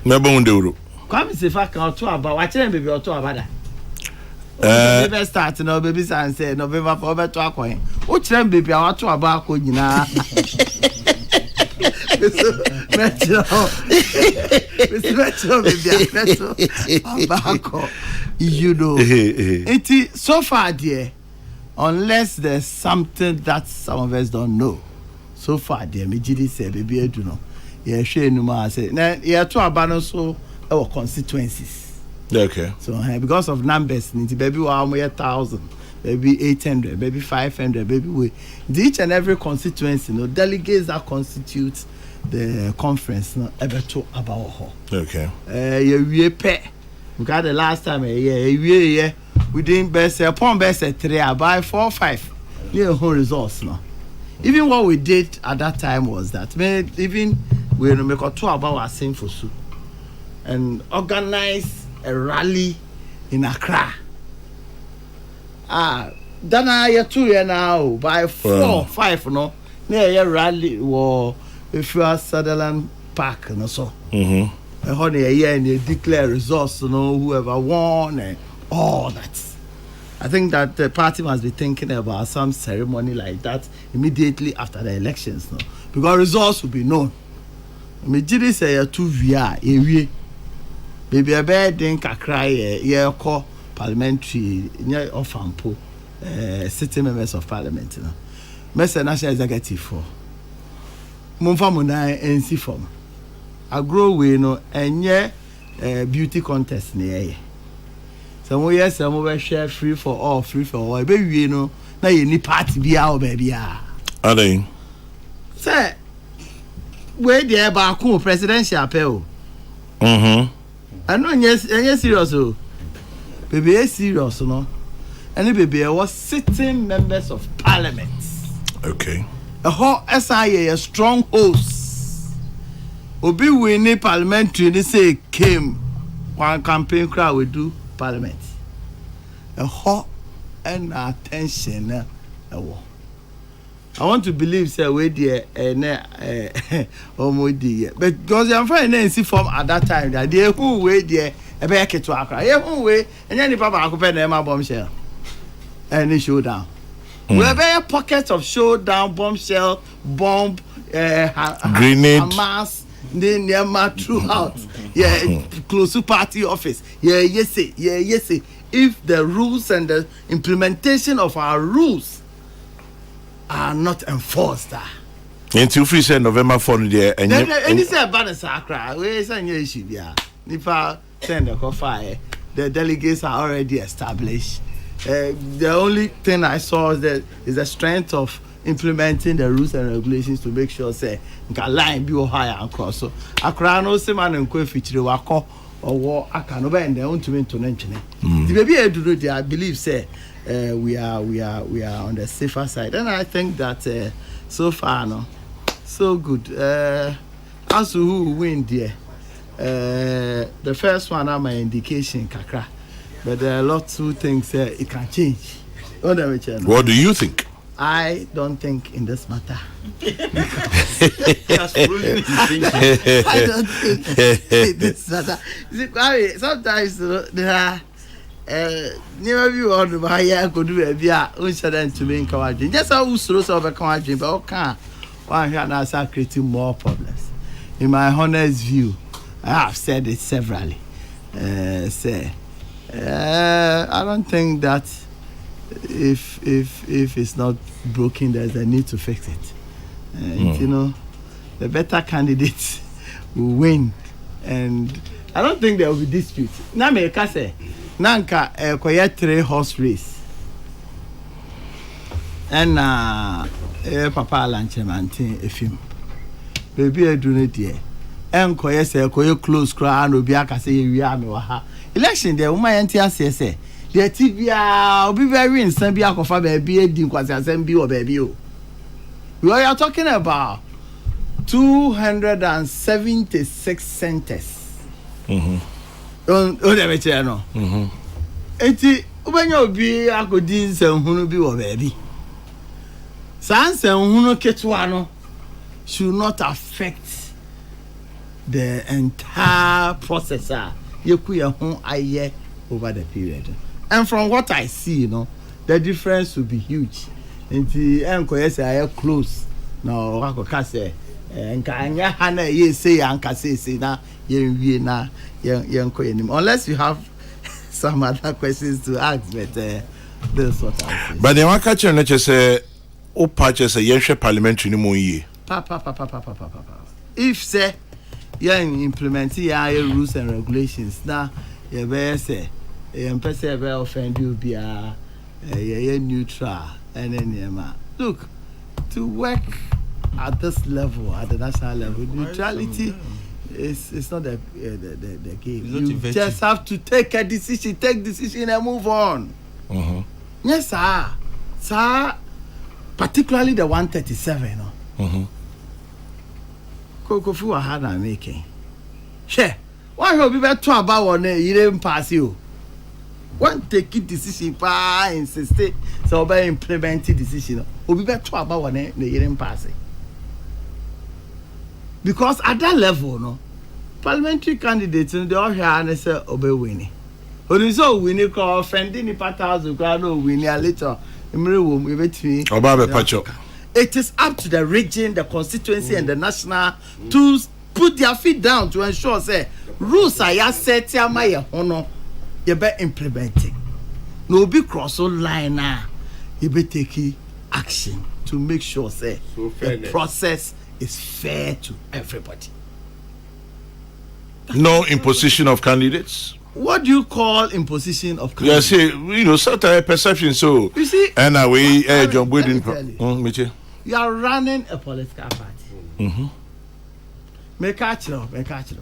Na bon deuro. Kwame Sefa kan to about watch them baby to about that. Baby start no baby san say November for be to akwan. O kire baby a to about ko nyina. Metro you know. It so far dear, unless there's something that some of us don't know. So far dear, me jidi say baby I do know. Yeah, she no ma say. Na yeah to abano so our constituencies. Okay. So because of numbers, baby we are 1,000. Maybe 800, maybe 500, maybe we. Each and every constituency, delegates that constitute the conference no ever talk about her. Okay. We pay. We got the last time we didn't best upon best 3 by 4 5. Yeah, whole results now. Even what we did at that time was that even we make a tour about our sing for soup and organize a rally in Accra. Dana ya 2 years now by 4 5 no. Near rally war if you are Sutherland Park no so. And honey a year and they declare results, whoever won and all that. I think that the party must be thinking about some ceremony like that immediately after the elections, no? Because results will be known. Mejiri say 2 via ewie. Baby a bed then kakra ye call parliamentary near ofampo sitting members of parliament, Mr. National Executive for Mumfa Munai NC form. I grow we no enye beauty contest near. Some years some we share free for all. Baby na you need party be our baby Are they? Say where the back presidential appeal. I know yes serious baby is serious no. And baby was sitting members of parliament. Okay. A whole SIA a strong host. Obi winning parliamentary they say came one campaign crowd we do parliament. A hot and attention I want to believe say we there but because I'm finding see from at that time that they who we there e be keto akra ye who we enya ni papa akopɛ na ma bombshell any showdown we be a pocket of showdown bombshell bomb grenade mass then near throughout close to party office yes if the rules and the implementation of our rules are not enforced until we say November 4 there and any say about the sacra we say issue there if I send the fire the delegates are already established. The only thing I saw is the strength of implementing the rules and regulations to make sure say nka line be higher and cross so akra no se man nko feature wako or aka no be ndem ntumi ntone ntwene the baby eduro there I believe say we are on the safer side and I think that so far no so good as to who win there the first one are my indication kakra but there are a lot of things it can change. What do you think? I don't think in this matter. I don't think in this matter. Sometimes there are never view on the higher could do a via incident to me in Kawaji. Just how who's so over Kawaji, but okay, one can also creating more problems. In my honest view, I have said it severally. I don't think that if it's not broken, there's a need to fix it. The better candidates will win, and I don't think there will be dispute. Now me say, nanka koye 3-horse race, and papa lanchemantin efim. Baby I do not there. And koye say koye close crowd no bi aka say we are me wa ha. Election there woman enti say the TV be very instant be akofa baby e din kwase asem bi o baby o. We are talking about 276 centers. On the meche no. Enti ubenya obi akodi nsehunu bi wo baby. Sa nsehunu ketua no should not affect the entire process over the period. And from what I see, the difference will be huge. And the encourage are close. No, I say, and Hana ye say Anka say na unless you have some other questions to ask, but this what I say. But the one catcher nature say, "O patches a yeshe parliamentary ni mo ye." Papa. If say implement rules and regulations now, you better say person will offend you be neutral and then look to work at this level, at the national level, neutrality is not the game. You just have to take a decision, and move on. Yes, sir. Particularly the 137. Kokrokoo had a making. Sure. Why have you been talking about one? You didn't pass you. One take decision, insist, so by implementing decision. We better talk about one. You didn't pass it. Because at that level, no, parliamentary candidates, they all hear and say, obey winning. When you saw winning, call offending the parties, you can't know winning a little. It is up to the region, the constituency, and the national to put their feet down to ensure say rules are set here my honor you be implementing. No be cross line now. You be taking action to make sure say the process is fair to everybody. No imposition of candidates. What do you call imposition of candidates? Yes, certain perception. So you see, and we John Boydin. You are running a political party. Make it.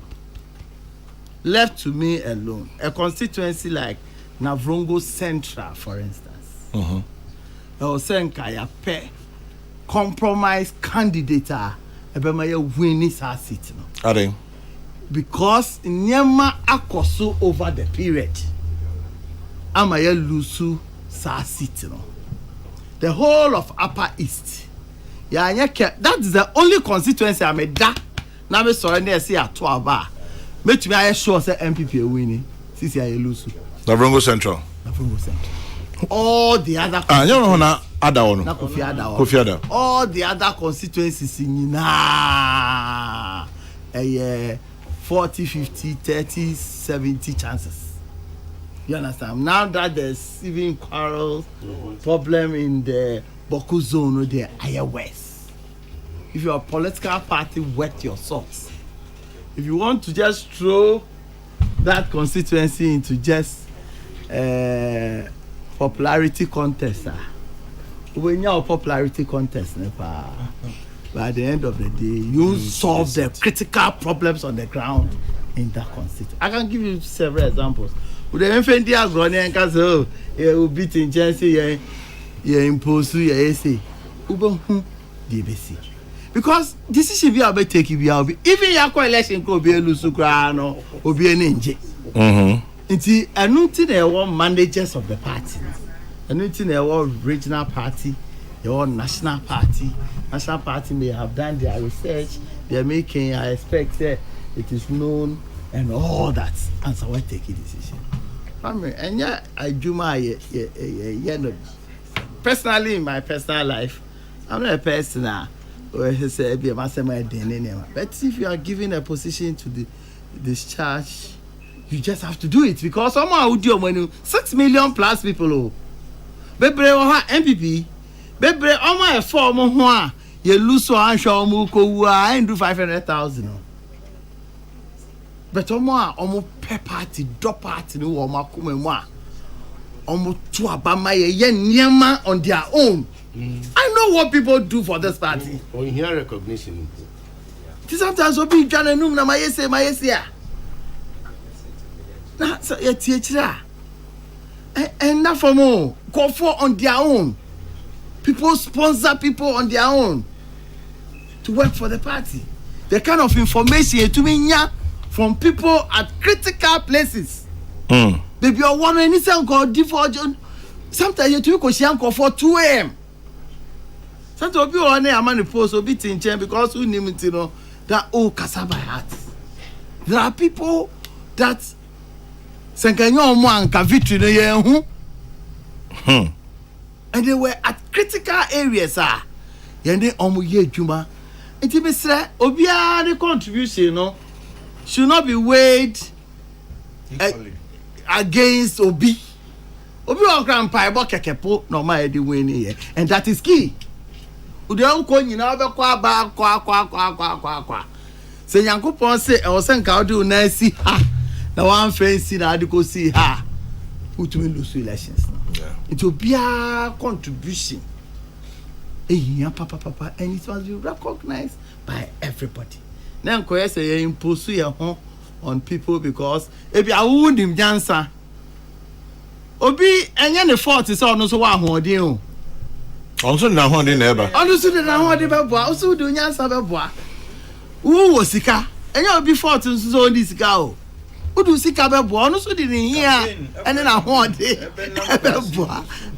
Left to me alone, a constituency like Navrongo Central, for instance. I was saying, Kaya pe compromise candidate. Ebema winning our seat. Because Nyama akoso over the period, Amaya lusu sa seat. The whole of Upper East. That's the only constituency I made that. Now me surrender say at 12 bar. Make me sure say MPP winning. Since I lose. Navrongo Central. All the other Kofi Ada. All the other constituencies in 40, 50, 30, 70 chances. You understand? Now that there's even quarrels, problem in the Boku zone or the higher west. If you're a political party, wet your socks. If you want to just throw that constituency into just popularity contest, when you're a popularity contest, by the end of the day, you solve the critical problems on the ground in that constituency. I can give you several examples. With the infantry grown and castle, you beat in Chelsea, you impose your essay. Because this is if you take it, even your coalition could be a Lusukrano or be an injury. It's a new thing, they want managers of the party. A new thing, they want regional party, they want national party. National party may have done their research, they're making, I expect, it is known and all that. And so I take a decision. And yeah, I do my, personally, in my personal life, I'm not a person but if you are given a position to discharge, you just have to do it because someone would do money. 6 million plus people. Bebre oha MPP. Bebre oma e form ho you lose so ansho omo ko I do 500,000. But omo pe party do party no omo akoma mu a omo to abama ye niema on their own. I know what people do for this party. On here recognition. Sometimes we be trying to na my yes. Na so ye tiechira. And not for more. Go for on their own. People sponsor people on their own to work for the party. The kind of information to me from people at critical places. Baby, you want anything called default. Sometimes you do go for 2 a.m. Sometimes people on there man post so bit in chain because we need to know that kasa by heart. There are people that senkanyo mo anka victory no ye and they were at critical areas yende omo ye adwuma enti be sre obia the contribution no should not be weighed against obi okran pai bo kekepo no ma e dey win here and that is key. Udi onko nyina be kwa ba kwa se Yankopon se e wo se nka odi na si ha na one fancy na adi ko si ha put me lose elections now. It will be a contribution papa, and it must be recognized by everybody. Now, I say impose on people because if you wound him, Jansa, Obi, and any fault is on also one who do. Also, now one in ever. Also, the now the Baba, also do Jansa Baba. Who was Sika? And you'll be fought to so this cow. Who do Sika Baba? Also didn't hear, and then I want it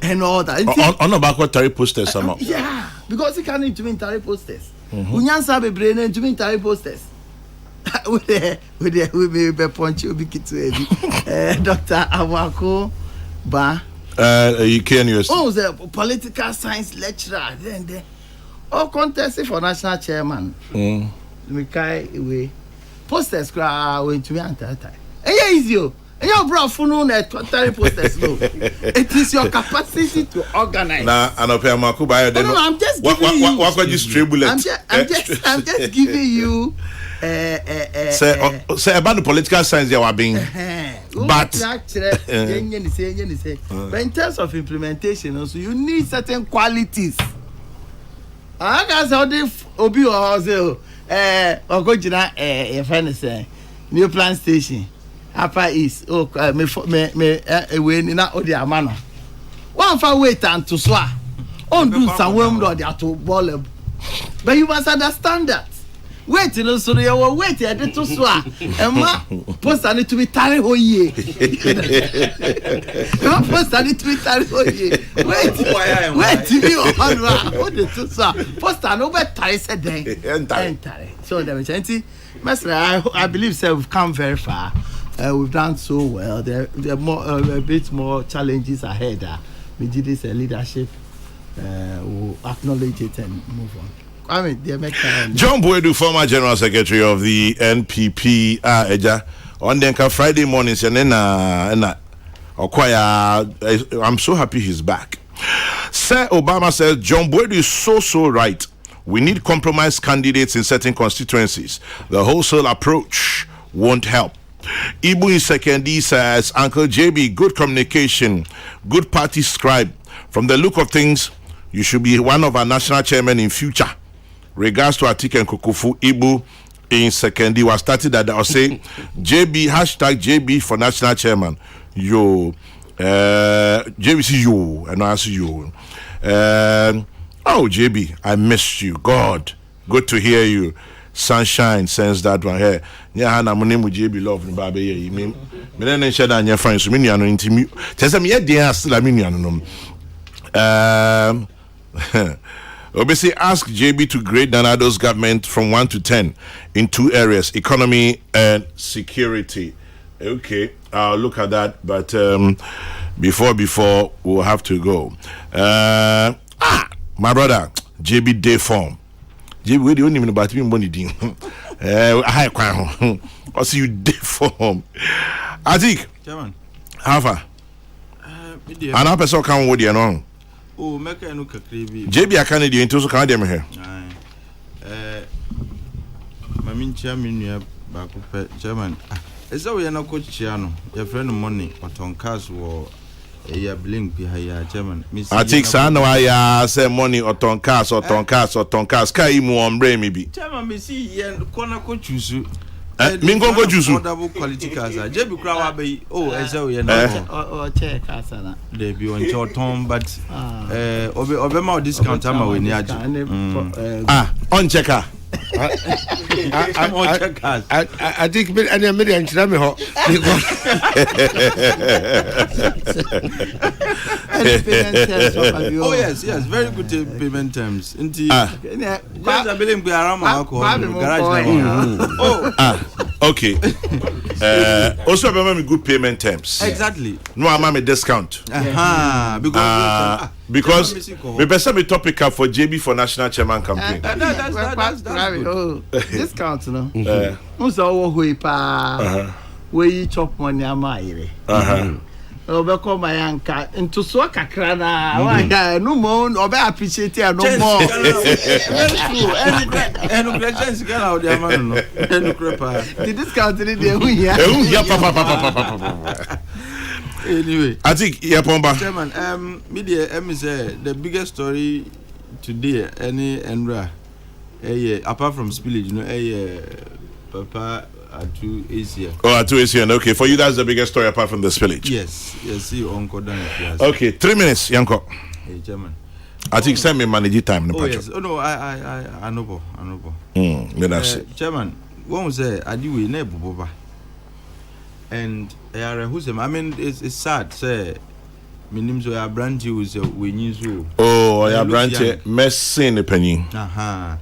and all that. On the back of Terry posters, somehow. Yeah, because he can't into Terry posters. Unyansa be brain into Terry posters. With the punch you be to Dr. Awako Ba. You can use. Oh, the political science lecturer. Then all contesting for national chairman. Mikai away. Posters went to me and that time. And yeah, easy. And your bro phone at Terry posters. No, it is your capacity to organize. Nah, and up here, Makuba. No, I'm just giving you. What could you stribble? I'm just giving you. Say about the political science you are being. But in terms of implementation, also you need certain qualities. I guess how they obi or go to a friend say new plant station. Upper East, me away in that Odia manner. One for wait and to swear. On do some women or the auto ball. But you must understand that. Wait till so you will wait at the to swear. And ma post on it to be tarry ho ye. Post on it to be tarry ho ye. Wait till you on the to swear. Post on over tarry said day. So there is anything. Master, I believe sir we've come very far. We've done so well. There are more a bit more challenges ahead. We did this leadership. We'll acknowledge it and move on. I mean, John Boedu, former General Secretary of the NPP, on the Friday mornings, and then I'm so happy he's back. Sir Obama says John Boedu is so right. We need compromise candidates in certain constituencies. The wholesale approach won't help. Ibu in second says Uncle JB, good communication, good party scribe. From the look of things, you should be one of our national chairmen in future. Regards to Atik and Kokrokoo, Ibu in second was started that I'll say JB #JB for national chairman. Yo, JB see you and I see you. Oh JB, I missed you. God, good to hear you. Sunshine sends that one here. Yeah, na money mu JB love ni babe ye. Me na share that your friends. Me nua no intimi. Tell me dey still me nua no. Obviously, ask JB to grade Nanado's government from 1 to 10 in 2 areas: economy and security. Okay, I'll look at that. But before we'll have to go. My brother JB day form. JB, we don't even about me money ding. I can't. I see you day form. Atik, Chairman. How far? And I person come with you know. Oh, make a look at JB, I can't do into so can't here. My mean chairman, you back chairman. Is that we are not coach Chiano, your friend of money, or Tonkas or a blink behind chairman. I think so. No, I say money or Tonkas. Kaimu on brain maybe. Chairman, me see yen corner coach you. Mingo go juice. Double quality cars. JB Crow be as though you or check Asana. They be on your tom, but Obama discount time when you on checker. I'm on checkers. I think any million children. Oh yes, very good payment terms. Indeed, I believe we are around garage. Okay. Also, remember good payment terms. Exactly. No, I'm a discount. Because we better be topic up for JB for national chairman campaign. That's discount, no. Who's our way pa? Where you chop money, am I? Obeko my anka into so kakra na no more obe appreciate no more. Very true. And questions get out there man no. The discount dey here. Anyway, I think Yapomba. Chairman, media say the biggest story today any Enra apart from spillage, Papa Atu is here. Oh, Atu is here. Okay, for you, that's the biggest story apart from the spillage. Yes, see, Uncle Dan. Okay, 3 minutes, Yanko. Hey, Chairman. I think send me manage time. Oh yes. Oh no, I know. That's Chairman, one was I do we never boba. And who's him? I mean, it's sad. Say, my name is brand new. We knew. Oh, yeah, branch messing a penny. Aha.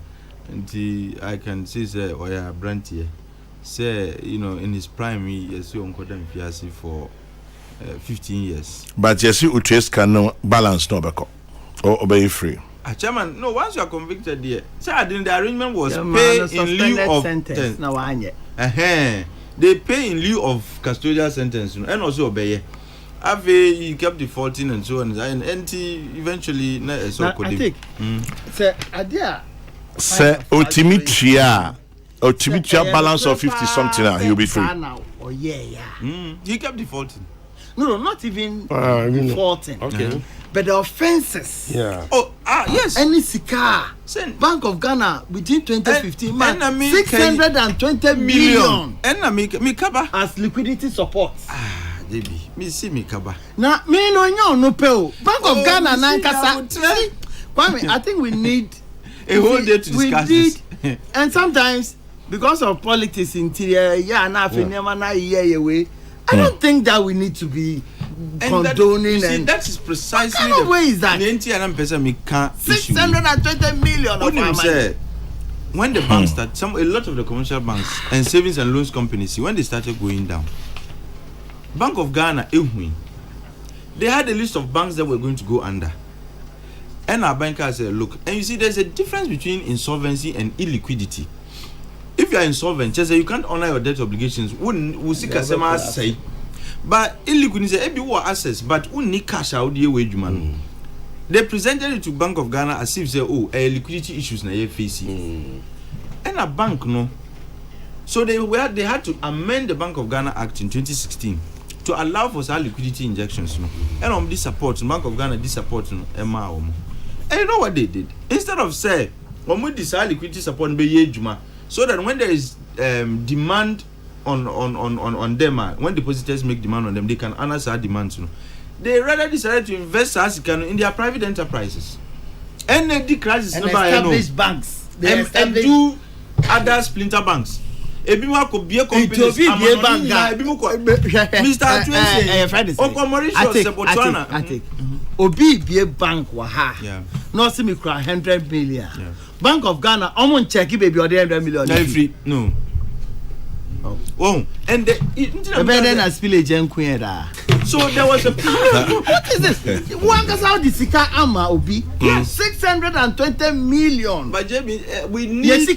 And I can see say, oh yeah, brand here. Say, in his prime, he is Uncle Dan Fiasi for 15 years. But yes, you trace can balance no back. Or obey free. Chairman, no, once you are convicted there, say I didn't, the arrangement was pay in lieu of sentence. They pay in lieu of custodial sentence, and also obey. He kept defaulting and so on, and eventually, so could I think, sir, idea. Sir, Otimitria balance of 50 something, he'll be free. Oh, yeah. He kept defaulting. No, not even defaulting. Okay. But the offenses. Yeah. Oh, yes. Any Sika. Bank of Ghana between 2015 620 million. And me kaba as liquidity support. Debbie, me see me kaba. Now, me no pay. Bank of Ghana nankasa. Kwame, I think we need a whole day to discuss this. And sometimes because of politics interior, I don't think that we need to be condoning that is precisely what kind of way is that? 620 million of our money. When the banks start, a lot of the commercial banks and savings and loans companies, when they started going down, Bank of Ghana, they had a list of banks that were going to go under. And our banker said, look, and you see, there's a difference between insolvency and illiquidity. If you are insolvent, just say you can't honor your debt obligations, we'll see customer say. But illiquidity say, if you assets, but we need cash out the way you They presented it to Bank of Ghana as if say, liquidity issues na you facing. And a bank no. So they had to amend the Bank of Ghana Act in 2016 to allow for some liquidity injections. And this support, Bank of Ghana, this support, and you know what they did? Instead of say, when we decide liquidity support be yejuma, so that when there is demand on them, when depositors make demand on them, they can answer our demands. They rather decided to invest as in their private enterprises. And the crisis and establish banks. And do other splinter banks. Ebima could be a company. Mr. I think Obi be a bank waha. Yeah. No see me cry 100 million. Yeah. Bank of Ghana, I'm check it baby or 100 million. Free. No. Oh. And the better than spillage and queen. So there was a what is this? One goes out the Sika Ama Obi 620 million. But Jamie, we need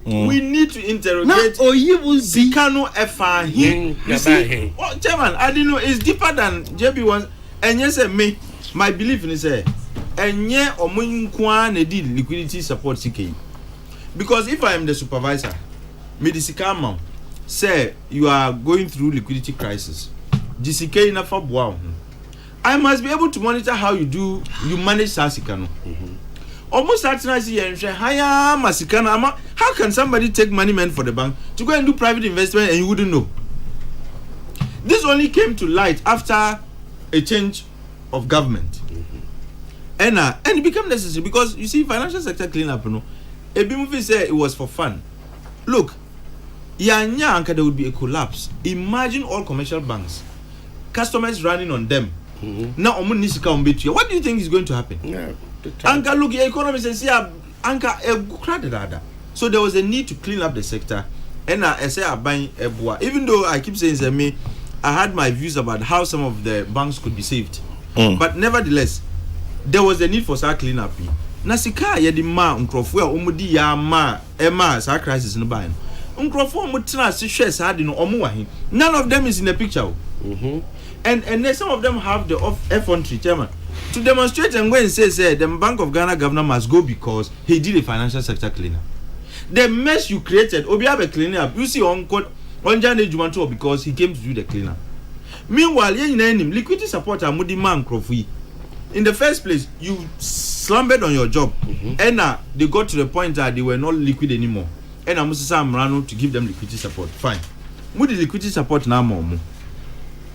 we need to interrogate. Oh, you will Sika no efa him. You see, Chairman, I didn't know it's deeper than JB was. And yes, me, my belief in is and yeah, omunkwa na did liquidity support CK. Because if I am the supervisor, me the Sika Ama say you are going through liquidity crisis. GCK na for wow. I must be able to monitor how you manage Sasikano. Almost higher Masikana. How can somebody take money meant for the bank to go and do private investment and you wouldn't know? This only came to light after a change of government. And it became necessary because you see financial sector cleanup, Ebimufi said it was for fun. Look, there would be a collapse. Imagine all commercial banks. Customers running on them. Now, what do you think is going to happen? Anka look, the economy says, so there was a need to clean up the sector. And I say, I'm buying a boa. Even though I keep saying, I had my views about how some of the banks could be saved. But nevertheless, there was a need for some cleanup. Nasika, yedi ma, unkrofwe, umudi ya ma, ema, sa crisis in the buying. Unkrofwe, mutina, si shares had in omuwahi. None of them is in the picture. And then some of them have the effrontery, Chairman, to demonstrate and when say the Bank of Ghana governor must go because he did a financial sector cleanup. The mess you created, Obi have a cleanup. You see on Jane Jumanto because he came to do the cleanup. Meanwhile, liquidity support are mudi man crofui. in the first place, you slumbered on your job, and they got to the point that they were not liquid anymore. And I'm to give them liquidity support. Fine. With the liquidity support now,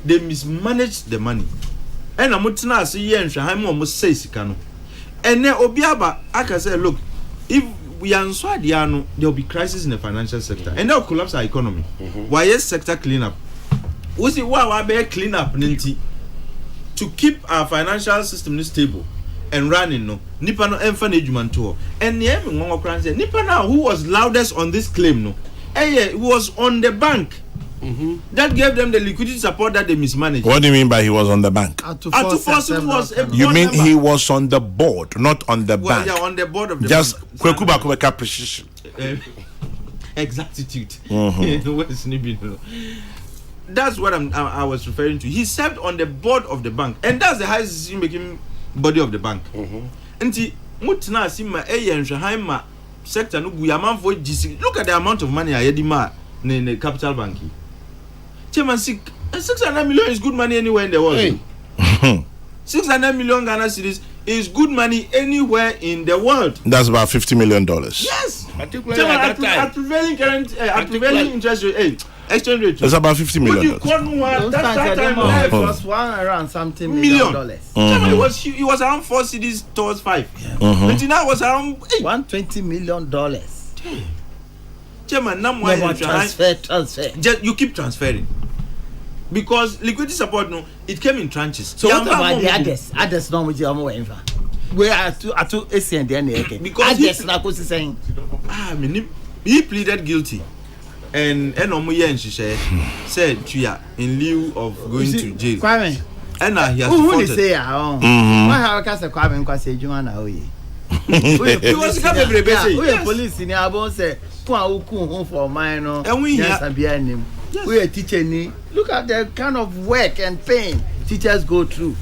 they mismanaged the money. And I'm not saying I'm almost say Sikano. And then Obiaba, I can say, look, if we are in Swadiano, there will be crisis in the financial sector, and they'll collapse our economy. Why is sector cleanup? We see why we clean up to keep our financial system stable and running. No, Nipa no enfane to. And Nipa now who was loudest on this claim, no, he was on the bank. That gave them the liquidity support that they mismanaged. What do you mean by he was on the bank? You mean he was on the board, not on the bank? Yeah, on the board of the just bank. Kwekuba precision. Exactitude. That's what I was referring to. He served on the board of the bank, and that's the highest decision-making body of the bank. And mutna sima enhwehama sector no guyaman for GC. Look at the amount of money I had in the capital bank. Chairman, 600 million is good money anywhere in the world. Hey. 600 million Ghana cedis is good money anywhere in the world. That's about $50 million. Yes. Particularly Chairman, at that time. at prevailing current, at prevailing interest rate, exchange rate. That's about $50 million. That time it was around something million dollars. Chairman, it was around 4 cedis towards 5. Until now it was around $120 million. Chairman, now transfer. You keep transferring. Because liquidity support, no, it came in tranches. So what about the others? Others no much where are to ACN then because others na saying he pleaded guilty. And Omoye she said in lieu of going to jail. Kwame. And he has who say why have I say Kwame kwa say juma na oye. Because police in Abon say for mine no. And we we are teaching. Look at the kind of work and pain teachers go through.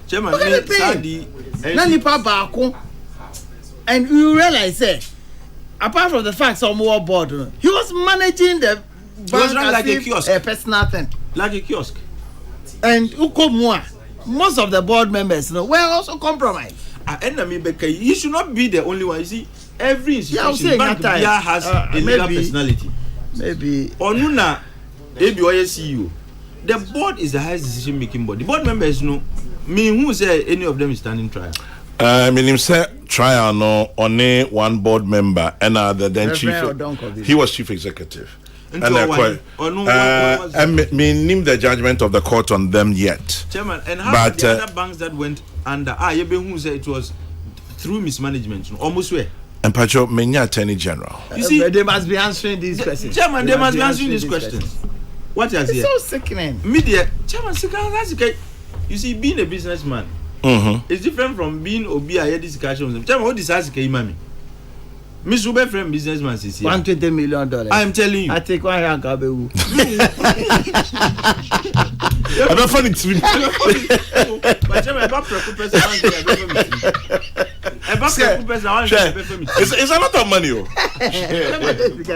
Chairman, look at the pain. And you realize that apart from the fact some more board, he was managing the bank like a kiosk. A personal thing. Like a kiosk. And most of the board members were also compromised. He should not be the only one. You see, every institution bank has a legal personality. Maybe Onuna CEO. The board is the highest decision making body. The board members who say any of them is standing trial. Him say trial no only one board member and then chief. He was chief executive. And name the judgment of the court on them yet. Chairman, and how the other banks that went under who said it was through mismanagement almost where. And Pacho, many attorney general. You see, they must be answering these questions. Chairman, they must be answering these questions. What is here? It's so sickening. Media, Chairman, you see, being a businessman is different from being Obia. Discussion. Chairman, what is asking Imami? Miss Ube friend businessman is here. $120 million. I am telling you. I take one rank of I'm not funny to me. But Chairman, about it's a lot of money.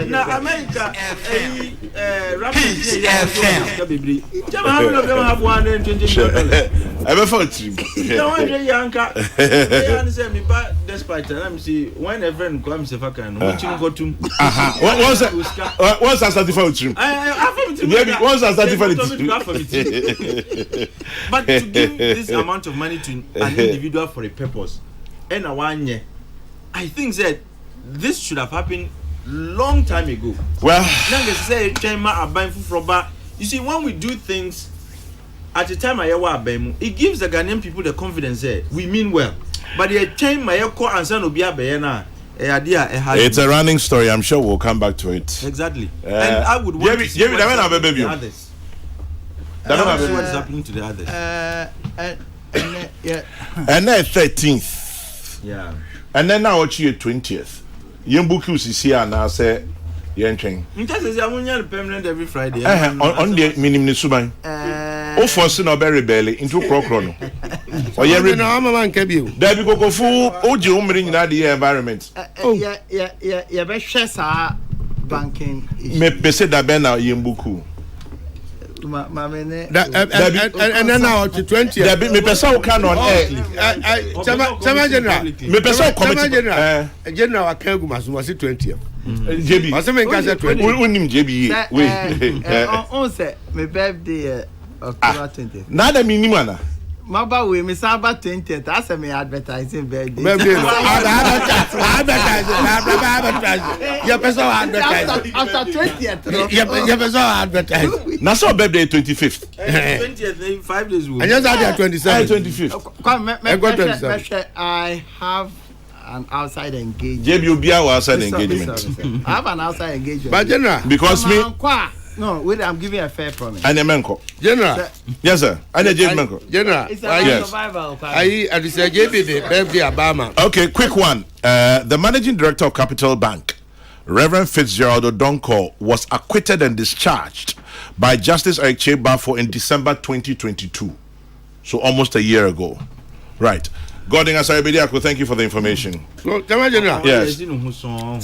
Now, America, how many of them have $120 million? I'm a funny to me. Despite I'm see when a friend comes to Fakan, what you go to? What's a certified trim? What's a certified But to give this amount of money to an individual for a purpose, and a 1 year, I think that this should have happened long time ago. Well, you see, when we do things at the time it gives the Ghanaian people the confidence that we mean well. But the time it's a running story. I'm sure we'll come back to it. Exactly. And I would want to see what the others. What is happening to the others. And then 13th. Yeah. And then now it's your 20th. Yembuku is here and I say Yenching. Permanent every Friday. On the minimum subai. Forcing a berry belly into Kokrokoo. Or there be go full Oji in the environment. Yeah, share banking. Me say that Bena Yembuku. And then now to 20. There be me person can on air. Chama General. Me person General. General Akegu was 20. JB. Was me can say 20. Unim JB. Wait. On say my birthday October 20th. Na da minimum na. Maba we me saba 20th. That's me advertising birthday. Birthday. Advertising. Your person advertising. After 20th. Your person advertising. Na so birthday 25th. 20th, 5 days. And just at 27. 25th. I have an outside engagement. JB Obia was outside engagement. I have an outside engagement. But General. Because me. No, wait, I'm giving a fair promise. And a menko. General. Yes, sir. And a JB menko. General. It's a Yes. survival. I just say JB the birthday Obama. Okay, quick one. The managing director of Capital Bank, Reverend Fitzgerald Odonko, was acquitted and discharged by Justice Eric Chebafo in December 2022. So almost a year ago. Right. Godin Asaribediako, thank you for the information. So, General. Yes.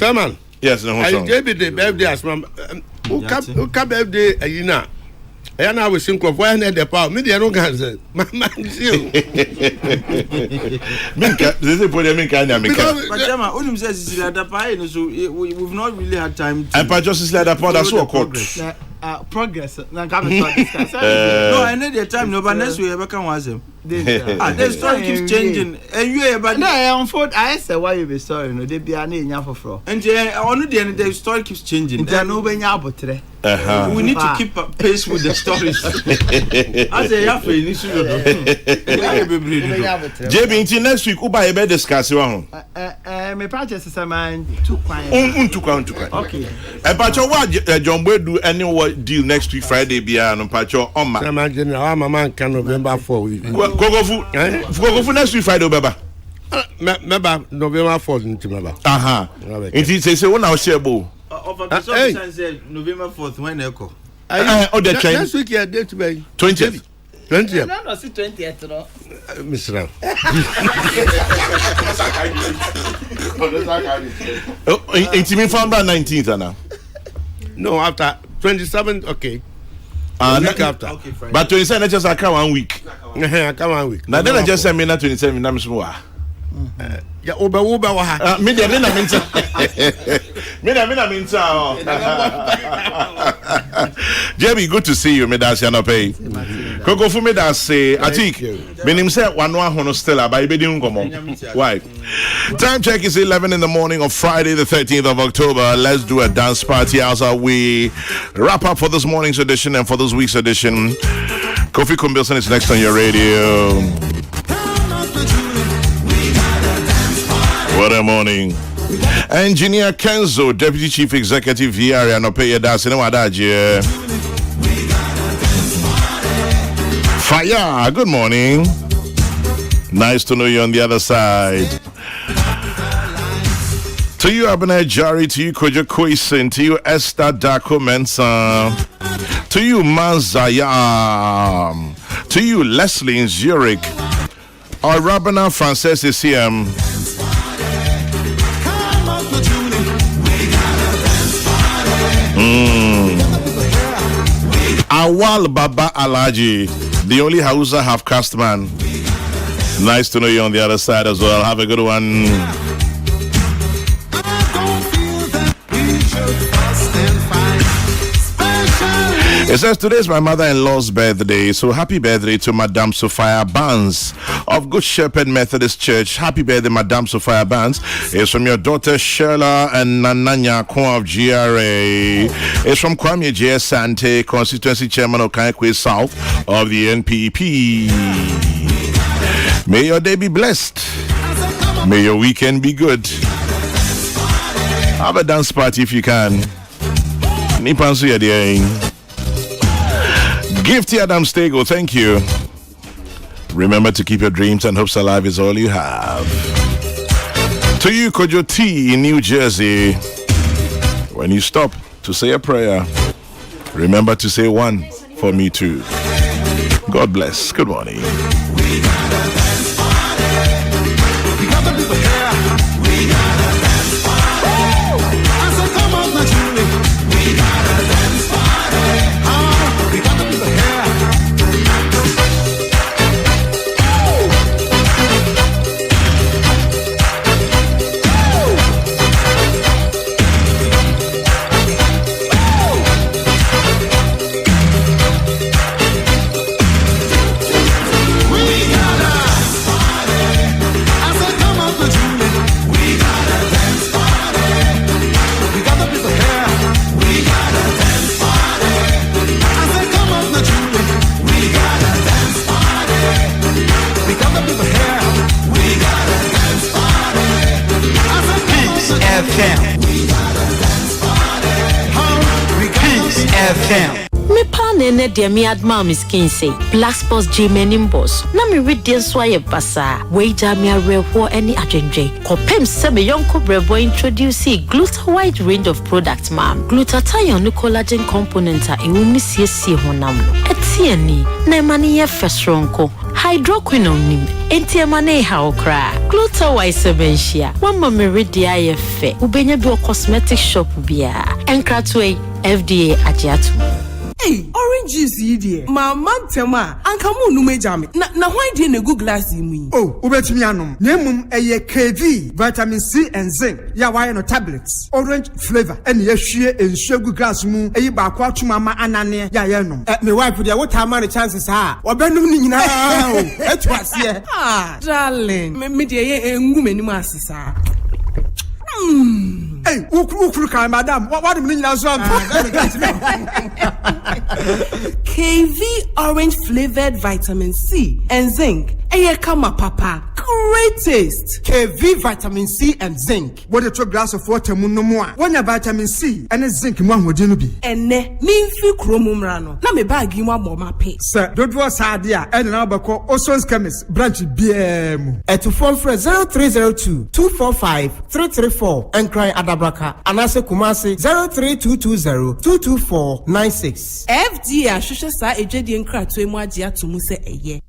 Simon. Yes, no, I JB the birthday as ma'am. Who come birthday a year? I know we think of when the power. Me the no can say. Mama, you. Minka, this is what I mean. But Jama, Unim says it's like that, so we've not really had time to. And by justice like that, that's what court. Progress. No, I need the time. No, but next week I can watch them. The story keeps changing, and you are but no, I unfold. I say why you be sorry. No, they be an in for and only the story keeps changing. There no be today. We need to keep pace with the stories. I say you JB, until next week, Uba ebe discuss one. Me purchase is a man too quiet. Okay. And Pacho, what John will do any what deal next week Friday? Be an Pacho on my. Simon General, I'm a man can November 4. Go for next week Friday, Baba. Remember November 4th into November. It is say one hour share bowl. November 4th when echo. Oh, the train. Next week, yeah, date by 20th. 20th. No, see 20th, no. Miss Ram. It's me found by 19th, Anna. No, after 27th, okay. Week after. Okay, Friday. But 27th, just I come 1 week. I come 1 week. Now then I just send me na 27th, I'm small. Yeah, Uber wa. Me dey na minta. Me minta. JB, good to see you. Me da say no pay. Koko fu me da say Atik. Me nim say one hono still about be di ngomo. Why? Time check is 11 in the morning of Friday the 13th of October. Let's do a dance party as we wrap up for this morning's edition and for this week's edition. Kofi Kumbilson is next on your radio. What a morning. Engineer Kenzo, Deputy Chief Executive here, and Opeye Das in Wadaji. Fire, good morning. Nice to know you on the other side. To you, Abner Jari, to you, Kojo Koisen, to you, Esther Dako Mensa, to you, Manzayam, to you, Leslie in Zurich, our Rabana Frances is here. Awal Baba Alaji, the only Hausa half-caste man. Nice to know you on the other side as well. Have a good one. It says today's my mother-in-law's birthday, so happy birthday to Madame Sophia Barnes of Good Shepherd Methodist Church. Happy birthday, Madame Sophia Barnes. It's from your daughter Sherla and Nananya Kwan of GRA. It's from Kwame J. Sante, Constituency Chairman of Kankwe South of the NPP. May your day be blessed. May your weekend be good. Have a dance party if you can. Nipansu Yadiang. Gifty Adam Stego, thank you. Remember to keep your dreams and hopes alive is all you have. To you, Kojo T in New Jersey. When you stop to say a prayer, remember to say one for me too. God bless. Good morning. We got a dance party. Damn. Me panene de mi adma miskin say black spots G-menim boss. Na me read den so aye basa. Wager me arewo any adwenje. Kopem se me yonko brebo introduce Gluta wide range of products ma'am. Glutathione no collagen component a ewumi siesie honam no. Etieni na emane ye fesronko. Hydroquinone nim. Enti emane ha okra. Gluta wide sebenshia. Wama me read aye fe. Ubenya bi cosmetic shop bia. Enkratwe FDA agiatu. Hey, orange juice yi dear. Mama tema, anka mu nu mejame. Na why dey na go glass yi? Oh, ubetumi anom. Na emum eye KV, vitamin C and zinc. Ya why no tablets. Orange flavor. Eni yehwie ensuo gu glass mu. Eyi ba kwa tuma ma anane ya ye nom. Me wife dey what am the chances ha. Obenum ni nyina o. Etu ase. Ah, darling. Me dey ye engu manim asesa. Hey, ukuru kan madam. What do you mean so am? KV orange flavored vitamin C and zinc. Eye kama papa. Great taste. KV vitamin C and zinc. What a glass of water mu no mo a. When vitamin C and zinc mu ahodi no bi. Enne mi mfi kromum rano. Na me bag yi mu aboma pe. Sir, dodo saade a ene na obeko Oson's Chemist branch BM. At phone for 0302 245 334 and cry Adabraka. Anase Kumasi 03220 224 96. FDA ahwehwe sa ejwedi nkratwe mu agye atomu se eye.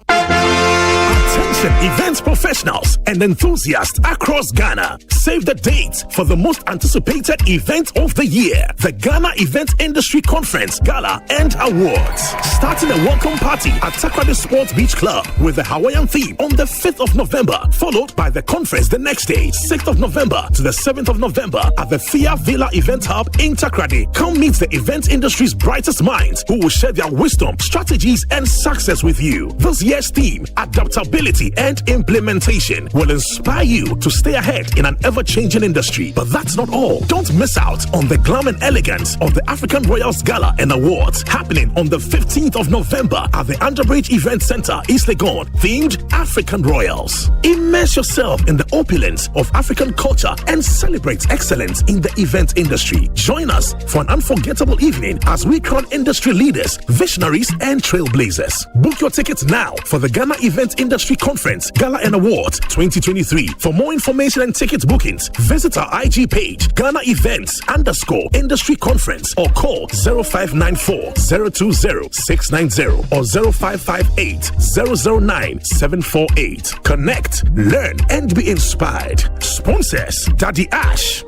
Attention events professionals and enthusiasts across Ghana. Save the date for the most anticipated event of the year. The Ghana Event Industry Conference, Gala and Awards. Starting a welcome party at Takrady Sports Beach Club with the Hawaiian theme on the 5th of November. Followed by the conference the next day, 6th of November to the 7th of November at the Thea Villa Event Hub in Takrady. Come meet the event industry's brightest minds who will share their wisdom, strategies and success with you. This year's theme, adaptability and implementation, will inspire you to stay ahead in an ever-changing industry. But that's not all. Don't miss out on the glam and elegance of the African Royals Gala and Awards happening on the 15th of November at the Underbridge Event Center, East Legon, themed African Royals. Immerse yourself in the opulence of African culture and celebrate excellence in the event industry. Join us for an unforgettable evening as we crown industry leaders, visionaries and trailblazers. Book your tickets now for the Ghana Event Industry Conference, Gala and Awards 2023. For more information and ticket bookings, visit our IG page, Ghana Events_Industry Conference, or call 0594 020 690 or 0558 009 748. Connect, learn, and be inspired. Sponsors Daddy Ash.